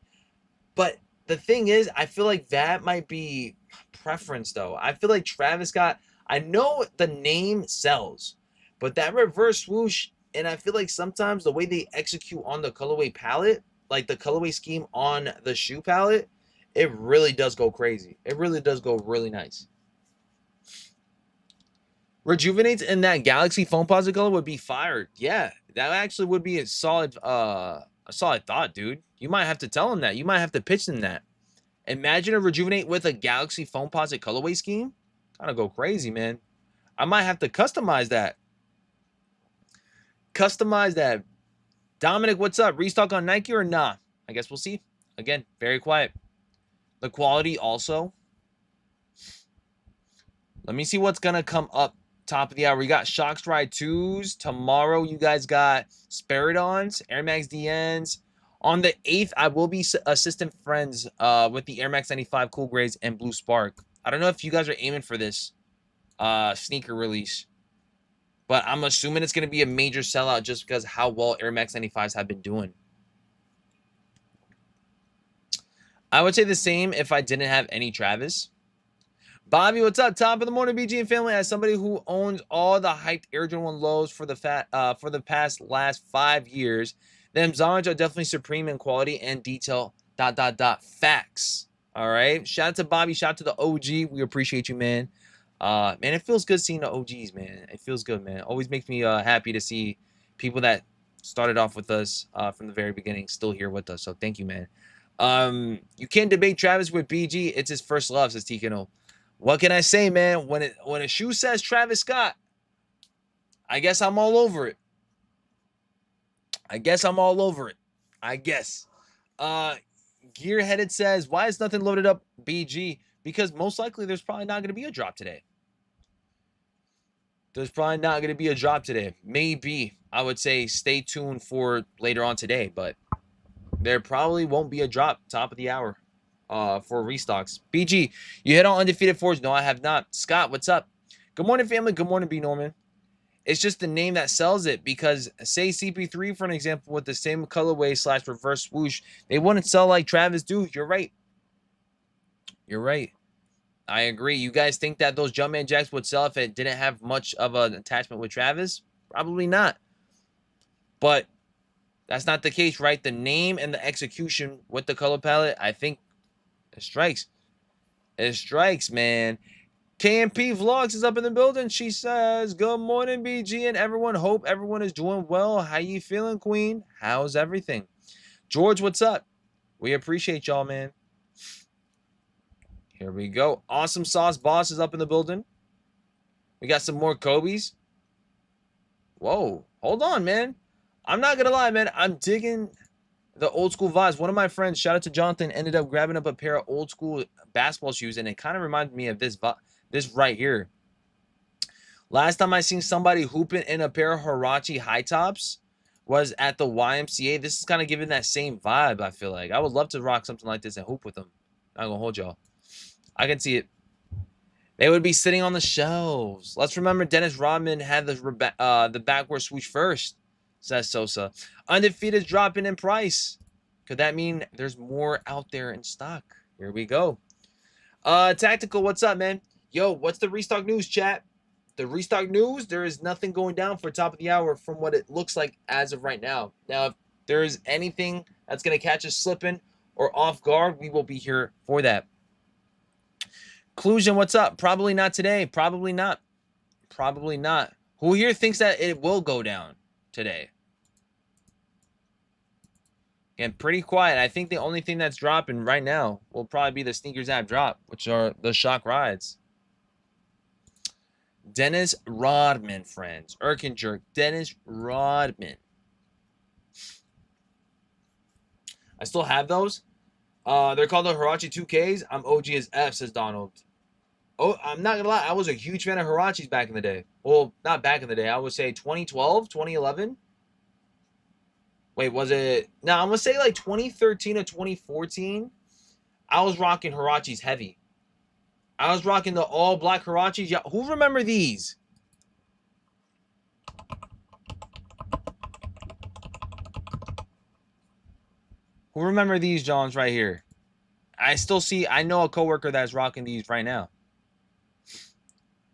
But the thing is, I feel like that might be preference, though. I feel like Travis got... I know the name sells, but that reverse swoosh, and I feel like sometimes the way they execute on the colorway palette, like the colorway scheme on the shoe palette, it really does go crazy. It really does go really nice. Rejuvenates in that Galaxy Foamposite color would be fired. Yeah, that actually would be a solid thought, dude. You might have to tell him that. You might have to pitch him that. Imagine a Rejuvenate with a Galaxy Foamposite colorway scheme. Kind of go crazy, man. I might have to customize that. Customize that. Dominic, what's up? Restock on Nike or nah? I guess we'll see. Again, very quiet. The quality also. Let me see what's going to come up top of the hour. We got Shock Stride 2s. Tomorrow, you guys got Sparidons, Air Max DNs. On the 8th, I will be assistant friends with the Air Max 95 Cool Grades and Blue Spark. I don't know if you guys are aiming for this sneaker release, but I'm assuming it's going to be a major sellout just because how well Air Max 95s have been doing. I would say the same if I didn't have any Travis. Bobby, what's up? Top of the morning, BG and family. As somebody who owns all the hyped Air Jordan 1 lows for the past last 5 years, them Zons are definitely supreme in quality and detail. ... Facts. All right. Shout out to Bobby. Shout out to the OG. We appreciate you, man. Man, it feels good seeing the OGs, man. It feels good, man. Always makes me happy to see people that started off with us from the very beginning still here with us. So thank you, man. You can't debate Travis with BG. It's his first love, says Tikano. What can I say, man? When a shoe says Travis Scott, I guess I'm all over it. I guess I'm all over it. I guess. Gearheaded says, why is nothing loaded up, BG? Because most likely there's probably not going to be a drop today. There's probably not going to be a drop today. Maybe. I would say stay tuned for later on today, but there probably won't be a drop top of the hour for restocks. BG, you hit on Undefeated Forge? No, I have not. Scott, what's up? Good morning, family. Good morning, B. Norman. It's just the name that sells it, because say CP3, for an example, with the same colorway / reverse swoosh, they wouldn't sell like Travis do. You're right. You're right. I agree. You guys think that those Jumpman Jacks would sell if it didn't have much of an attachment with Travis? Probably not. But that's not the case, right? The name and the execution with the color palette, I think it strikes. It strikes, man. KMP Vlogs is up in the building. She says, good morning, BG and everyone. Hope everyone is doing well. How you feeling, Queen? How's everything? George, what's up? We appreciate y'all, man. Here we go. Awesome Sauce Boss is up in the building. We got some more Kobe's. Whoa. Hold on, man. I'm not going to lie, man. I'm digging the old school vibes. One of my friends, shout out to Jonathan, ended up grabbing up a pair of old school basketball shoes, and it kind of reminded me of this right here. Last time I seen somebody hooping in a pair of Huarache high tops was at the YMCA. This is kind of giving that same vibe, I feel like. I would love to rock something like this and hoop with them. Not going to hold y'all. I can see it. They would be sitting on the shelves. Let's remember Dennis Rodman had the backward swoosh first, says Sosa. Undefeated is dropping in price. Could that mean there's more out there in stock? Here we go. Tactical, what's up, man? Yo, what's the restock news, chat? The restock news, there is nothing going down for top of the hour from what it looks like as of right now. Now, if there is anything that's going to catch us slipping or off guard, we will be here for that. Clusion, what's up? Probably not today. Probably not. Probably not. Who here thinks that it will go down today? And pretty quiet. I think the only thing that's dropping right now will probably be the sneakers app drop, which are the shock rides. Dennis Rodman, friends. Jerk. Dennis Rodman. I still have those. They're called the Huarache 2Ks. I'm OG as F, says Donald. Oh, I'm not gonna lie. I was a huge fan of Huaraches back in the day. Well, not back in the day. I would say 2012, 2011. Wait, was it? No, I'm gonna say like 2013 or 2014. I was rocking Huaraches heavy. I was rocking the all black Huaraches. Yeah, who remember these? Who remember these Johns right here? I know a coworker that's rocking these right now.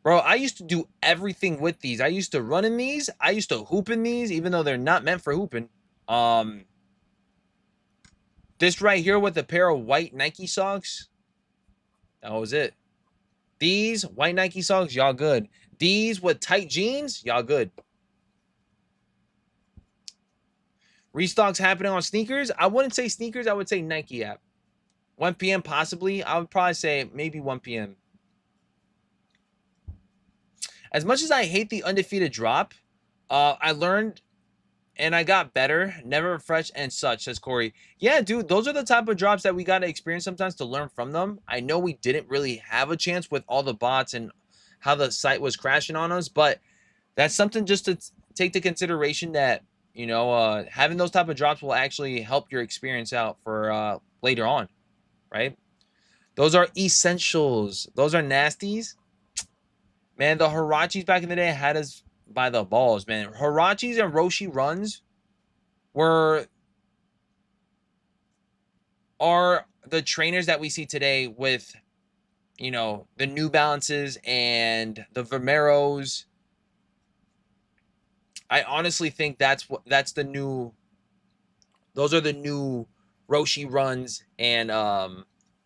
Bro, I used to do everything with these. I used to run in these. I used to hoop in these, even though they're not meant for hooping. This right here with a pair of white Nike socks. That was it. These white Nike socks, y'all good. These with tight jeans, y'all good. Restocks happening on sneakers. I wouldn't say sneakers. I would say Nike app. 1 p.m. possibly. I would probably say maybe 1 p.m. As much as I hate the undefeated drop, I learned and I got better. Never fresh and such, says Corey. Yeah, dude, those are the type of drops that we got to experience sometimes to learn from them. I know we didn't really have a chance with all the bots and how the site was crashing on us, but that's something just to take to consideration that, you know, having those type of drops will actually help your experience out for later on, right? Those are essentials. Those are nasties. Man, the Huaraches back in the day had us by the balls, man. Huaraches and Roshi runs are the trainers that we see today with, you know, the New Balances and the Vomeros. I honestly think those are the new Roshi runs and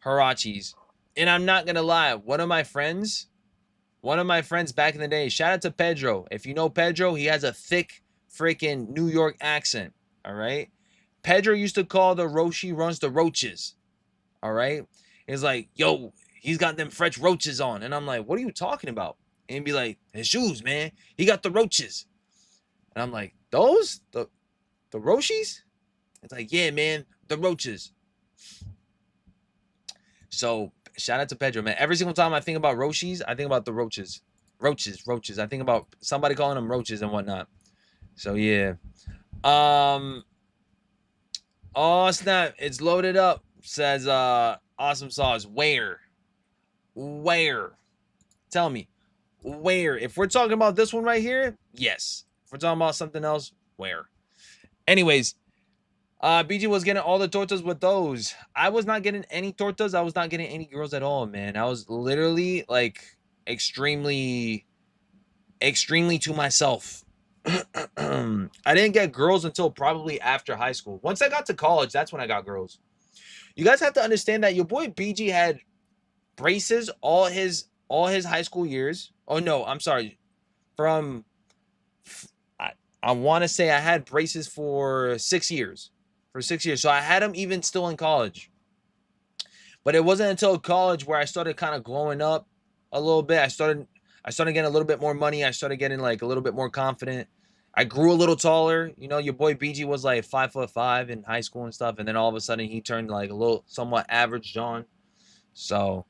Huaraches. And I'm not gonna lie, one of my friends back in the day, shout out to Pedro. If you know Pedro, he has a thick freaking New York accent. All right. Pedro used to call the Roshi runs the roaches. All right. He's like, yo, he's got them fresh roaches on. And I'm like, what are you talking about? And he'd be like, his shoes, man. He got the roaches. And I'm like, those? The Roshis? It's like, yeah, man, the roaches. So shout out to Pedro, man. Every single time I think about Roshis, I think about the roaches. Roaches. I think about somebody calling them roaches and whatnot. So yeah. Um. Oh snap! It's loaded up. Says awesome sauce. Where? Where? Tell me. Where? If we're talking about this one right here, yes. If we're talking about something else, where? Anyways, BG was getting all the tortas with those. I was not getting any tortas. I was not getting any girls at all, man. I was literally like extremely to myself. I didn't get girls until probably after high school. Once I got to college, that's when I got girls. You guys have to understand that your boy BG had braces all his high school years. Oh no, I'm sorry. From I want to say I had braces for 6 years. For 6 years. So I had them even still in college. But it wasn't until college where I started kind of glowing up a little bit. I started getting a little bit more money. I started getting like a little bit more confident. I grew a little taller. You know, your boy BG was like 5'5" in high school and stuff, and then all of a sudden he turned like a little somewhat average John. So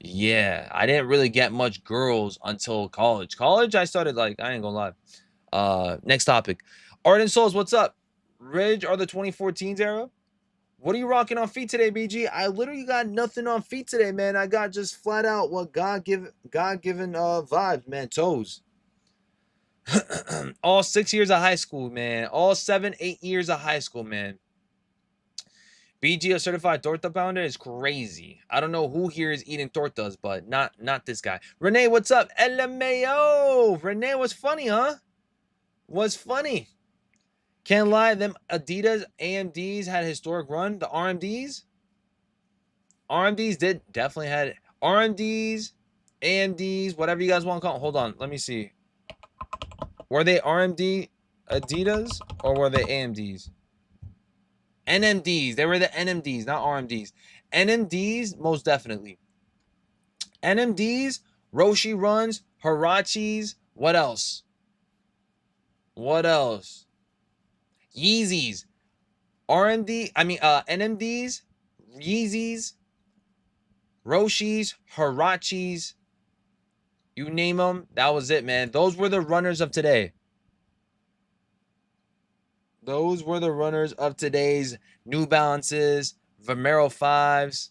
yeah, I didn't really get much girls until college. College, I started like, I ain't gonna lie. Next topic. Art and Souls, what's up? Ridge or the 2014s era? What are you rocking on feet today, BG? I literally got nothing on feet today, man. I got just flat out what God given vibes, man. Toes. All 6 years of high school, man. All 7, 8 years of high school, man. BG, a certified torta pounder, is crazy. I don't know who here is eating tortas, but not this guy. Renee, what's up? LMAO. Renee, what's funny, huh? What's funny? Can't lie, them Adidas AMDs had a historic run. The RMDs did definitely had RMDs, AMDs, whatever you guys want to call them. Hold on, let me see. Were they RMD Adidas or were they AMDs? NMDs. They were the NMDs, not RMDs. NMDs, most definitely. NMDs, Roshi runs, Hirachis. What else? What else? Yeezys. NMDs, Yeezys, Roshis, Hirachis. You name them, that was it, man. Those were the runners of today. Those were the runners of today's New Balances, Vomero 5s.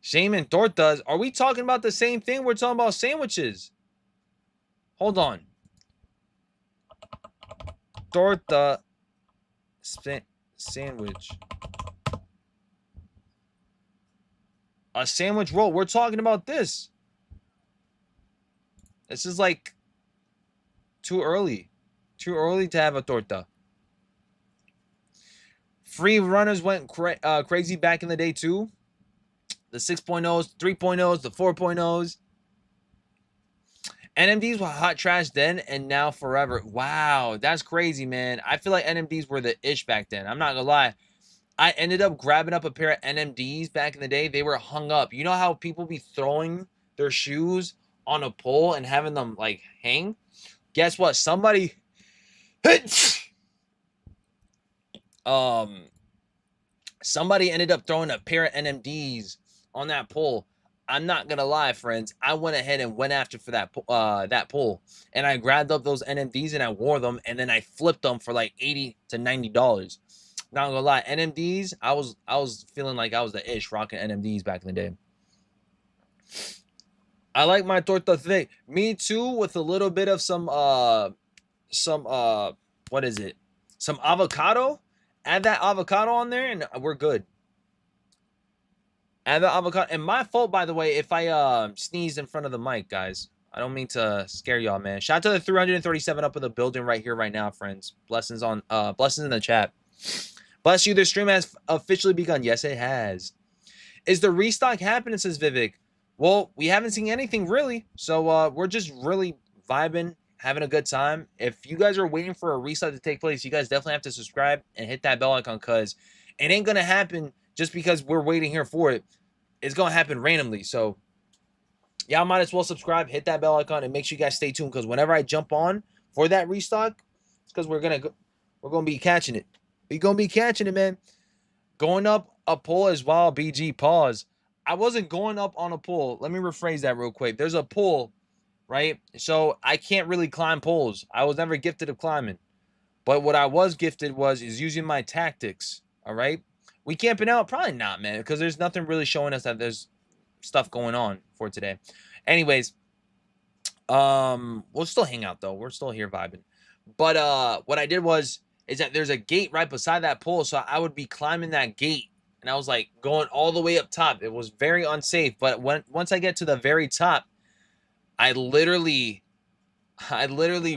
Shame and tortas. Are we talking about the same thing? We're talking about sandwiches. Hold on. Torta sandwich. A sandwich roll. We're talking about this. This is like too early. Too early to have a torta. Free runners went crazy back in the day too. The 6.0s, 3.0s, the 4.0s. NMDs were hot trash then and now forever. Wow, that's crazy, man. I feel like NMDs were the ish back then. I'm not gonna lie. I ended up grabbing up a pair of NMDs back in the day. They were hung up. You know how people be throwing their shoes on a pole and having them like hang? Guess what? Somebody somebody ended up throwing a pair of NMDs on that pole. I'm not gonna lie, friends. I went ahead and went after for that pole, and I grabbed up those NMDs and I wore them, and then I flipped them for like $80 to $90. Not gonna lie, NMDs. I was feeling like I was the ish rocking NMDs back in the day. I like my torta thick. Me too, with a little bit of some what is it? Some avocado. Add that avocado on there, and we're good. Add the avocado. And my fault, by the way, if I sneezed in front of the mic, guys. I don't mean to scare y'all, man. Shout out to the 337 up in the building right here, right now, friends. Blessings in the chat. Bless you. The stream has officially begun. Yes, it has. Is the restock happening, says Vivek? Well, we haven't seen anything really. So we're just really vibing, having a good time. If you guys are waiting for a restock to take place, you guys definitely have to subscribe and hit that bell icon, because it ain't going to happen just because we're waiting here for it. It's going to happen randomly. So y'all might as well subscribe, hit that bell icon, and make sure you guys stay tuned, because whenever I jump on for that restock, it's because we're gonna be catching it. We're gonna be catching it, man. Going up a pull as well. BG pause. I wasn't going up on a pull. Let me rephrase that real quick. There's a pull, right? So I can't really climb pulls. I was never gifted of climbing. But what I was gifted is using my tactics. All right. We camping out? Probably not, man, because there's nothing really showing us that there's stuff going on for today. Anyways, we'll still hang out though. We're still here vibing. But what I did is that there's a gate right beside that pole, so I would be climbing that gate, and I was like going all the way up top. It was very unsafe, but once I get to the very top, I literally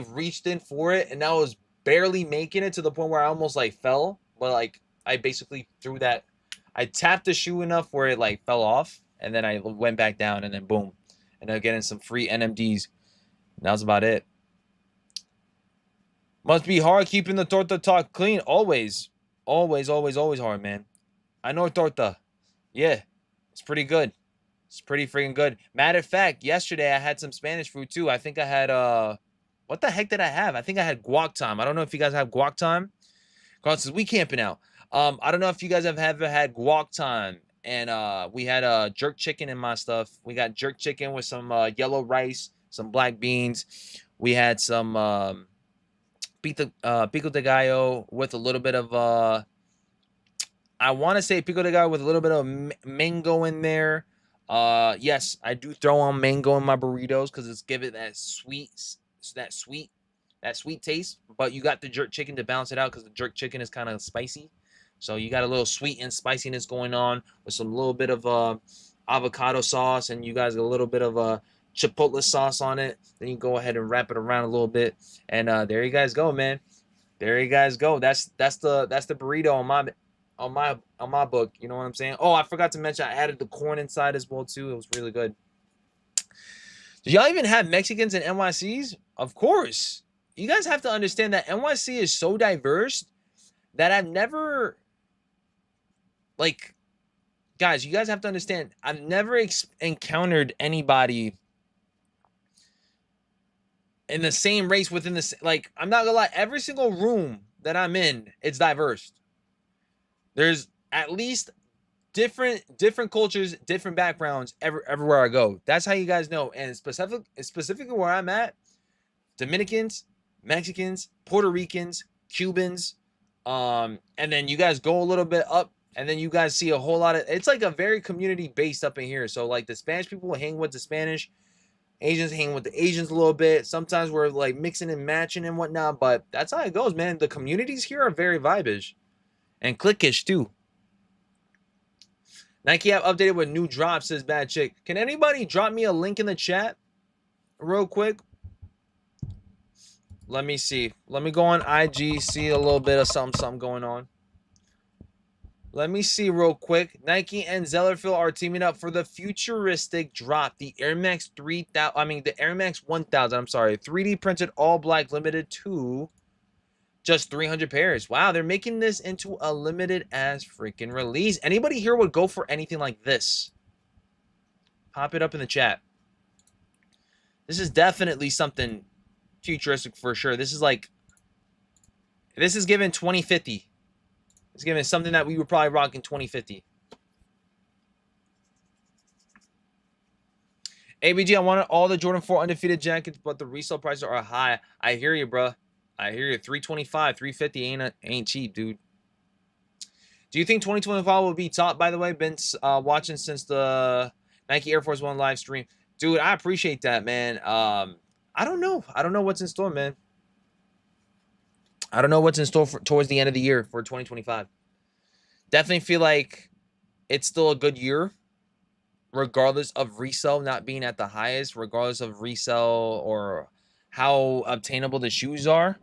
reached in for it, and I was barely making it to the point where I almost like fell, but like I basically threw that. I tapped the shoe enough where it like fell off, and then I went back down, and then boom, and I'm getting some free NMDs. And that was about it. Must be hard keeping the torta talk clean. Always. Always, always, always hard, man. I know torta. Yeah. It's pretty good. It's pretty freaking good. Matter of fact, yesterday I had some Spanish food too. I think I had what the heck did I have? I think I had guac time. I don't know if you guys have guac time. Carlos says we camping out. I don't know if you guys have ever had guac time. And we had jerk chicken in my stuff. We got jerk chicken with some yellow rice, some black beans. We had some pico de gallo with a little bit of I want to say pico de gallo with a little bit of mango in there. Yes, I do throw on mango in my burritos because it's give it that sweet taste. But you got the jerk chicken to balance it out because the jerk chicken is kind of spicy, so you got a little sweet and spiciness going on with some little bit of avocado sauce, and you guys got a little bit of chipotle sauce on it. Then you go ahead and wrap it around a little bit, and there you guys go, man. There you guys go. That's the burrito on my book. You know what I'm saying? Oh, I forgot to mention I added the corn inside as well too. It was really good. Do y'all even have Mexicans in NYCs? Of course. You guys have to understand that NYC is so diverse that I've never guys, you guys have to understand, I've never encountered anybody in the same race within the I'm not gonna lie, every single room that I'm in, it's diverse. There's at least different cultures, different backgrounds everywhere I go. That's how you guys know. And specifically where I'm at, Dominicans, Mexicans, Puerto Ricans, Cubans, and then you guys go a little bit up, and then you guys see a whole lot of. It's like a very community based up in here. So like the Spanish people hang with the Spanish. Asians hang with the Asians a little bit. Sometimes we're like mixing and matching and whatnot, but that's how it goes, man. The communities here are very vibish and clickish too. Nike app updated with new drops, says Bad Chick. Can anybody drop me a link in the chat real quick? Let me see. Let me go on IG, see a little bit of something going on. Let me see real quick. Nike and Zellerfield are teaming up for the futuristic drop. The Air Max 3000, the Air Max 1000, I'm sorry. 3D printed all black, limited to just 300 pairs. Wow, they're making this into a limited as freaking release. Anybody here would go for anything like this? Pop it up in the chat. This is definitely something futuristic for sure. This is given 2050. It's given something that we would probably rock in 2050. ABG, I wanted all the Jordan 4 undefeated jackets, but the resale prices are high. I hear you, bro. I hear you. 325, 350 ain't cheap, dude. Do you think 2025 will be top, by the way? Been watching since the Nike Air Force One live stream. Dude, I appreciate that, man. I don't know. I don't know what's in store, man. I don't know what's in store towards the end of the year for 2025. Definitely feel like it's still a good year, regardless of resale not being at the highest, regardless of resale or how obtainable the shoes are.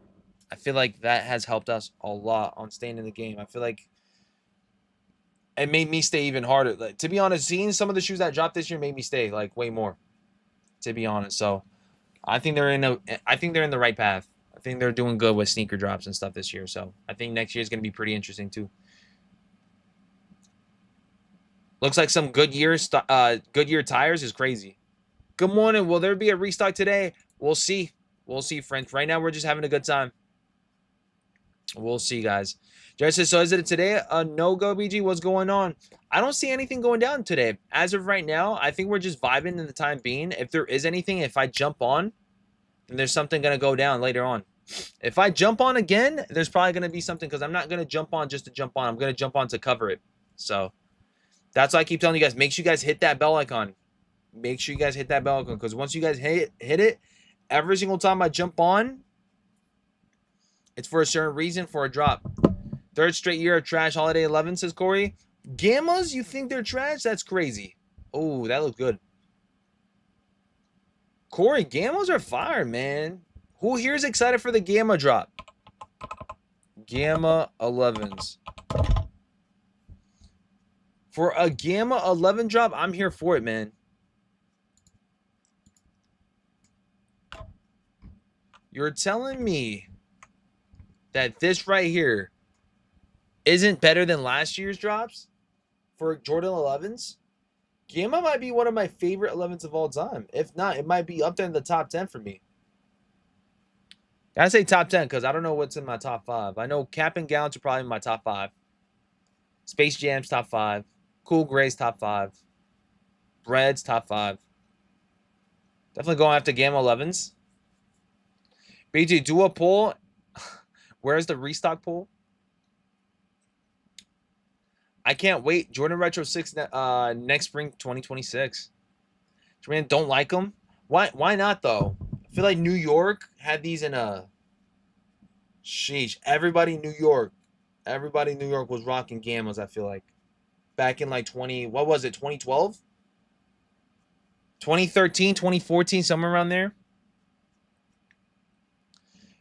I feel like that has helped us a lot on staying in the game. I feel like it made me stay even harder. Like, to be honest, seeing some of the shoes that dropped this year made me stay like way more, to be honest. So I think they're in the right path. I think they're doing good with sneaker drops and stuff this year. So I think next year is going to be pretty interesting too. Looks like some Goodyear tires is crazy. Good morning. Will there be a restock today? We'll see. We'll see, friends. Right now, we're just having a good time. We'll see, guys. Jared says, so is it today a no-go, BG? What's going on? I don't see anything going down today. As of right now, I think we're just vibing in the time being. If there is anything, if I jump on, then there's something going to go down later on. If I jump on again, there's probably going to be something because I'm not going to jump on just to jump on. I'm going to jump on to cover it. So that's why I keep telling you guys, make sure you guys hit that bell icon. Make sure you guys hit that bell icon because once you guys hit it, every single time I jump on, it's for a certain reason, for a drop. Third straight year of trash holiday 11, says Corey. Gammas, you think they're trash? That's crazy. Oh, that looks good. Corey, gammas are fire, man. Who here is excited for the gamma drop? Gamma 11s. For a gamma 11 drop, I'm here for it, man. You're telling me that this right here isn't better than last year's drops for Jordan 11s? Gamma might be one of my favorite 11s of all time. If not, it might be up there in the top 10 for me. I say top 10 because I don't know what's in my top 5. I know Cap and Gowns are probably in my top 5. Space Jam's top 5. Cool Gray's top 5. Bread's top 5. Definitely going after Gamma 11s. BG, do a poll. Where's the restock poll? I can't wait. Jordan Retro 6 next spring 2026. Man, don't like them? Why not, though? I feel like New York had these in a... Sheesh. Everybody in New York was rocking Gammas, I feel like. Back in like 2012? 2013, 2014, somewhere around there.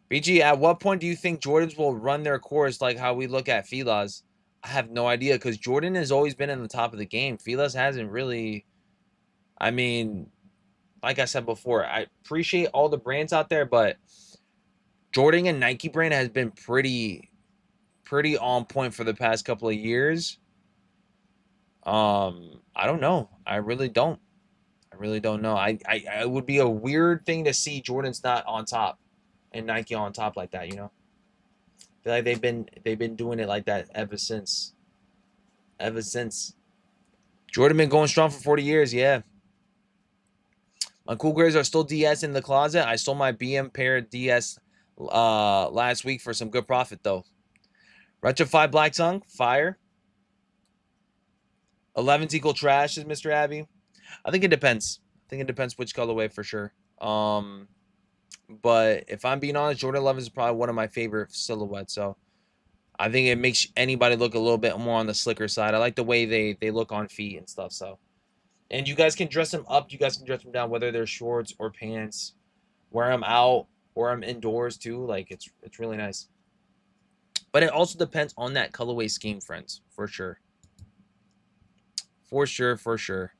BG, at what point do you think Jordans will run their course like how we look at Fila's? I have no idea because Jordan has always been in the top of the game. Fila's hasn't really. I mean, like I said before, I appreciate all the brands out there, but Jordan and Nike brand has been pretty on point for the past couple of years. I don't know. I really don't know. I would be a weird thing to see Jordan's not on top and Nike on top like that, you know? I feel like they've been doing it like that ever since. Jordan been going strong for 40 years, yeah. My cool grades are still DS in the closet. I sold my BM pair of DS last week for some good profit though. Retro 5 Black Tongue, fire. 11's equal trash, is Mr. Abby. I think it depends. Which colorway for sure. But if I'm being honest, Jordan 11 is probably one of my favorite silhouettes. So I think it makes anybody look a little bit more on the slicker side. I like the way they look on feet and stuff. So, and you guys can dress them up. You guys can dress them down, whether they're shorts or pants. Wear them out or I'm indoors too. Like it's really nice. But it also depends on that colorway scheme, friends, for sure. For sure.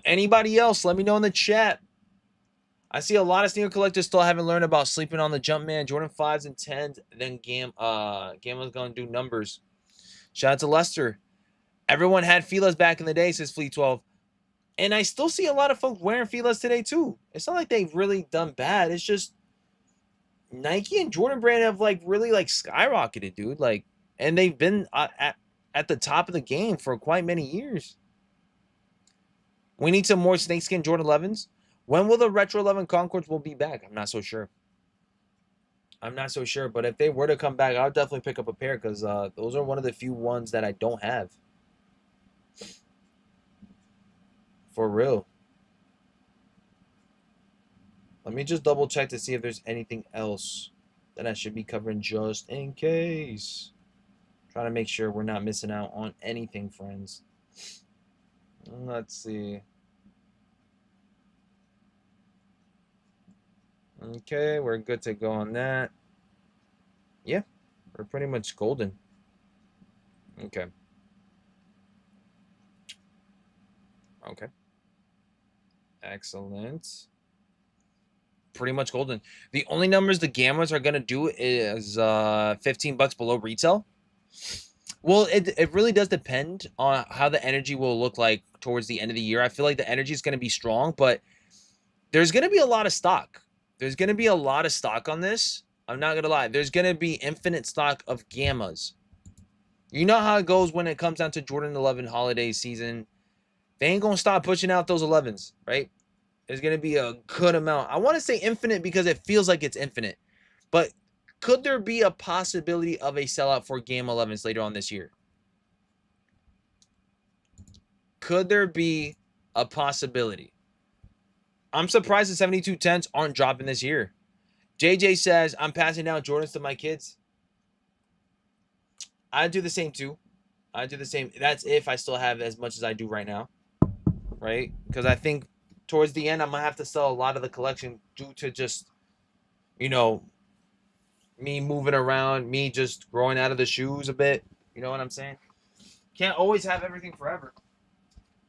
Anybody else? Let me know in the chat. I see a lot of sneaker collectors still haven't learned about sleeping on the Jumpman. Jordan 5s and 10s. Then Gamma's going to do numbers. Shout out to Lester. Everyone had Fila's back in the day, says Fleet 12. And I still see a lot of folks wearing Fila's today, too. It's not like they've really done bad. It's just Nike and Jordan brand have, like, really, like, skyrocketed, dude. Like, and they've been at the top of the game for quite many years. We need some more snakeskin Jordan 11s. When will the Retro 11 Concords will be back? I'm not so sure. But if they were to come back, I'll definitely pick up a pair because those are one of the few ones that I don't have. For real. Let me just double check to see if there's anything else that I should be covering just in case. Trying to make sure we're not missing out on anything, friends. Let's see. Okay, we're good to go on that. Yeah, we're pretty much golden. Okay. Excellent. Pretty much golden. The only numbers the Gammas are going to do is $15 below retail. Well, it really does depend on how the energy will look like towards the end of the year. I feel like the energy is going to be strong, but there's going to be a lot of stock. There's going to be a lot of stock on this. I'm not going to lie. There's going to be infinite stock of Gammas. You know how it goes when it comes down to Jordan 11 holiday season. They ain't going to stop pushing out those 11s, right? There's going to be a good amount. I want to say infinite because it feels like it's infinite. But could there be a possibility of a sellout for Gamma 11s later on this year? Could there be a possibility? I'm surprised the 7210s aren't dropping this year. JJ says, I'm passing down Jordans to my kids. I do the same too. I do the same. That's if I still have as much as I do right now. Right? Because I think towards the end, I'm going to have to sell a lot of the collection due to just, you know, me moving around, me just growing out of the shoes a bit. You know what I'm saying? Can't always have everything forever.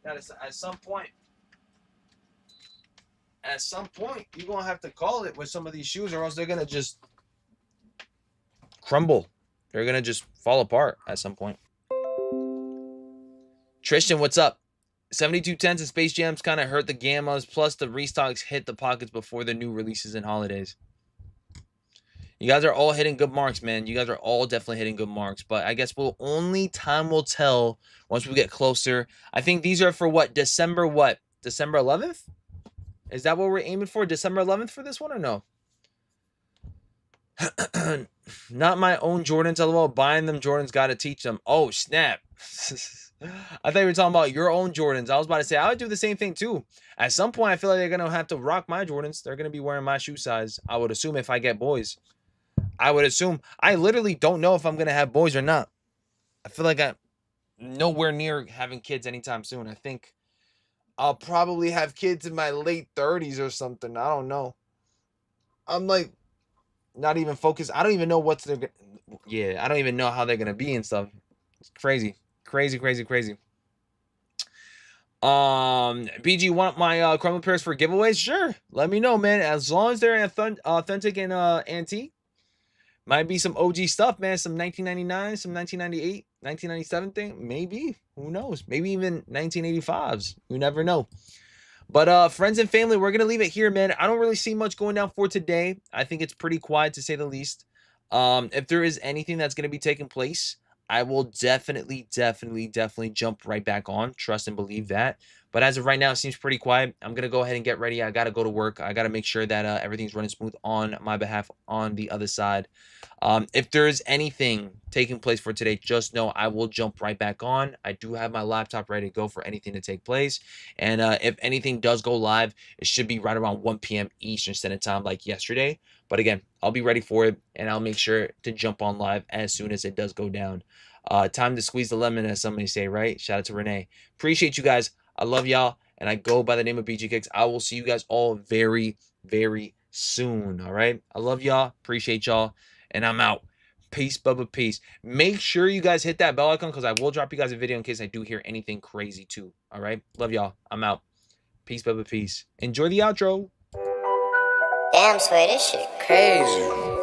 That is, at some point, you're going to have to call it with some of these shoes, or else they're going to just crumble. They're going to just fall apart at some point. Tristan, what's up? 7210s and Space Jams kind of hurt the Gammas, plus the restocks hit the pockets before the new releases and holidays. You guys are all hitting good marks, man. You guys are all definitely hitting good marks. But I guess only time will tell once we get closer. I think these are for what? December what? December 11th? Is that what we're aiming for? December 11th for this one or no? Not my own Jordans. LOL. Buying them Jordans, got to teach them. Oh, snap. I thought you were talking about your own Jordans. I was about to say, I would do the same thing too. At some point, I feel like they're going to have to rock my Jordans. They're going to be wearing my shoe size. I would assume if I get boys. I would assume. I literally don't know if I'm going to have boys or not. I feel like I'm nowhere near having kids anytime soon. I think I'll probably have kids in my late 30s or something. I don't know. I'm like not even focused. I don't even know what's their... Yeah, I don't even know how they're going to be and stuff. It's crazy. Crazy. BG, want my crumble pairs for giveaways? Sure. Let me know, man. As long as they're authentic and antique. Might be some OG stuff, man. Some 1999, some 1998, 1997 thing. Maybe. Who knows? Maybe even 1985s. You never know. But friends and family, we're going to leave it here, man. I don't really see much going down for today. I think it's pretty quiet, to say the least. If there is anything that's going to be taking place, I will definitely jump right back on. Trust and believe that. But as of right now, it seems pretty quiet. I'm going to go ahead and get ready. I got to go to work. I got to make sure that everything's running smooth on my behalf on the other side. If there's anything taking place for today, just know I will jump right back on. I do have my laptop ready to go for anything to take place. And if anything does go live, it should be right around 1 p.m. Eastern Standard Time like yesterday. But again, I'll be ready for it, and I'll make sure to jump on live as soon as it does go down. Time to squeeze the lemon, as somebody say, right? Shout out to Renee. Appreciate you guys. I love y'all, and I go by the name of BG Kicks. I will see you guys all very soon, all right? I love y'all. Appreciate y'all, and I'm out. Peace, Bubba, peace. Make sure you guys hit that bell icon, because I will drop you guys a video in case I do hear anything crazy too, all right? Love y'all. I'm out. Peace, Bubba, peace. Enjoy the outro. Damn, Sway, this shit crazy.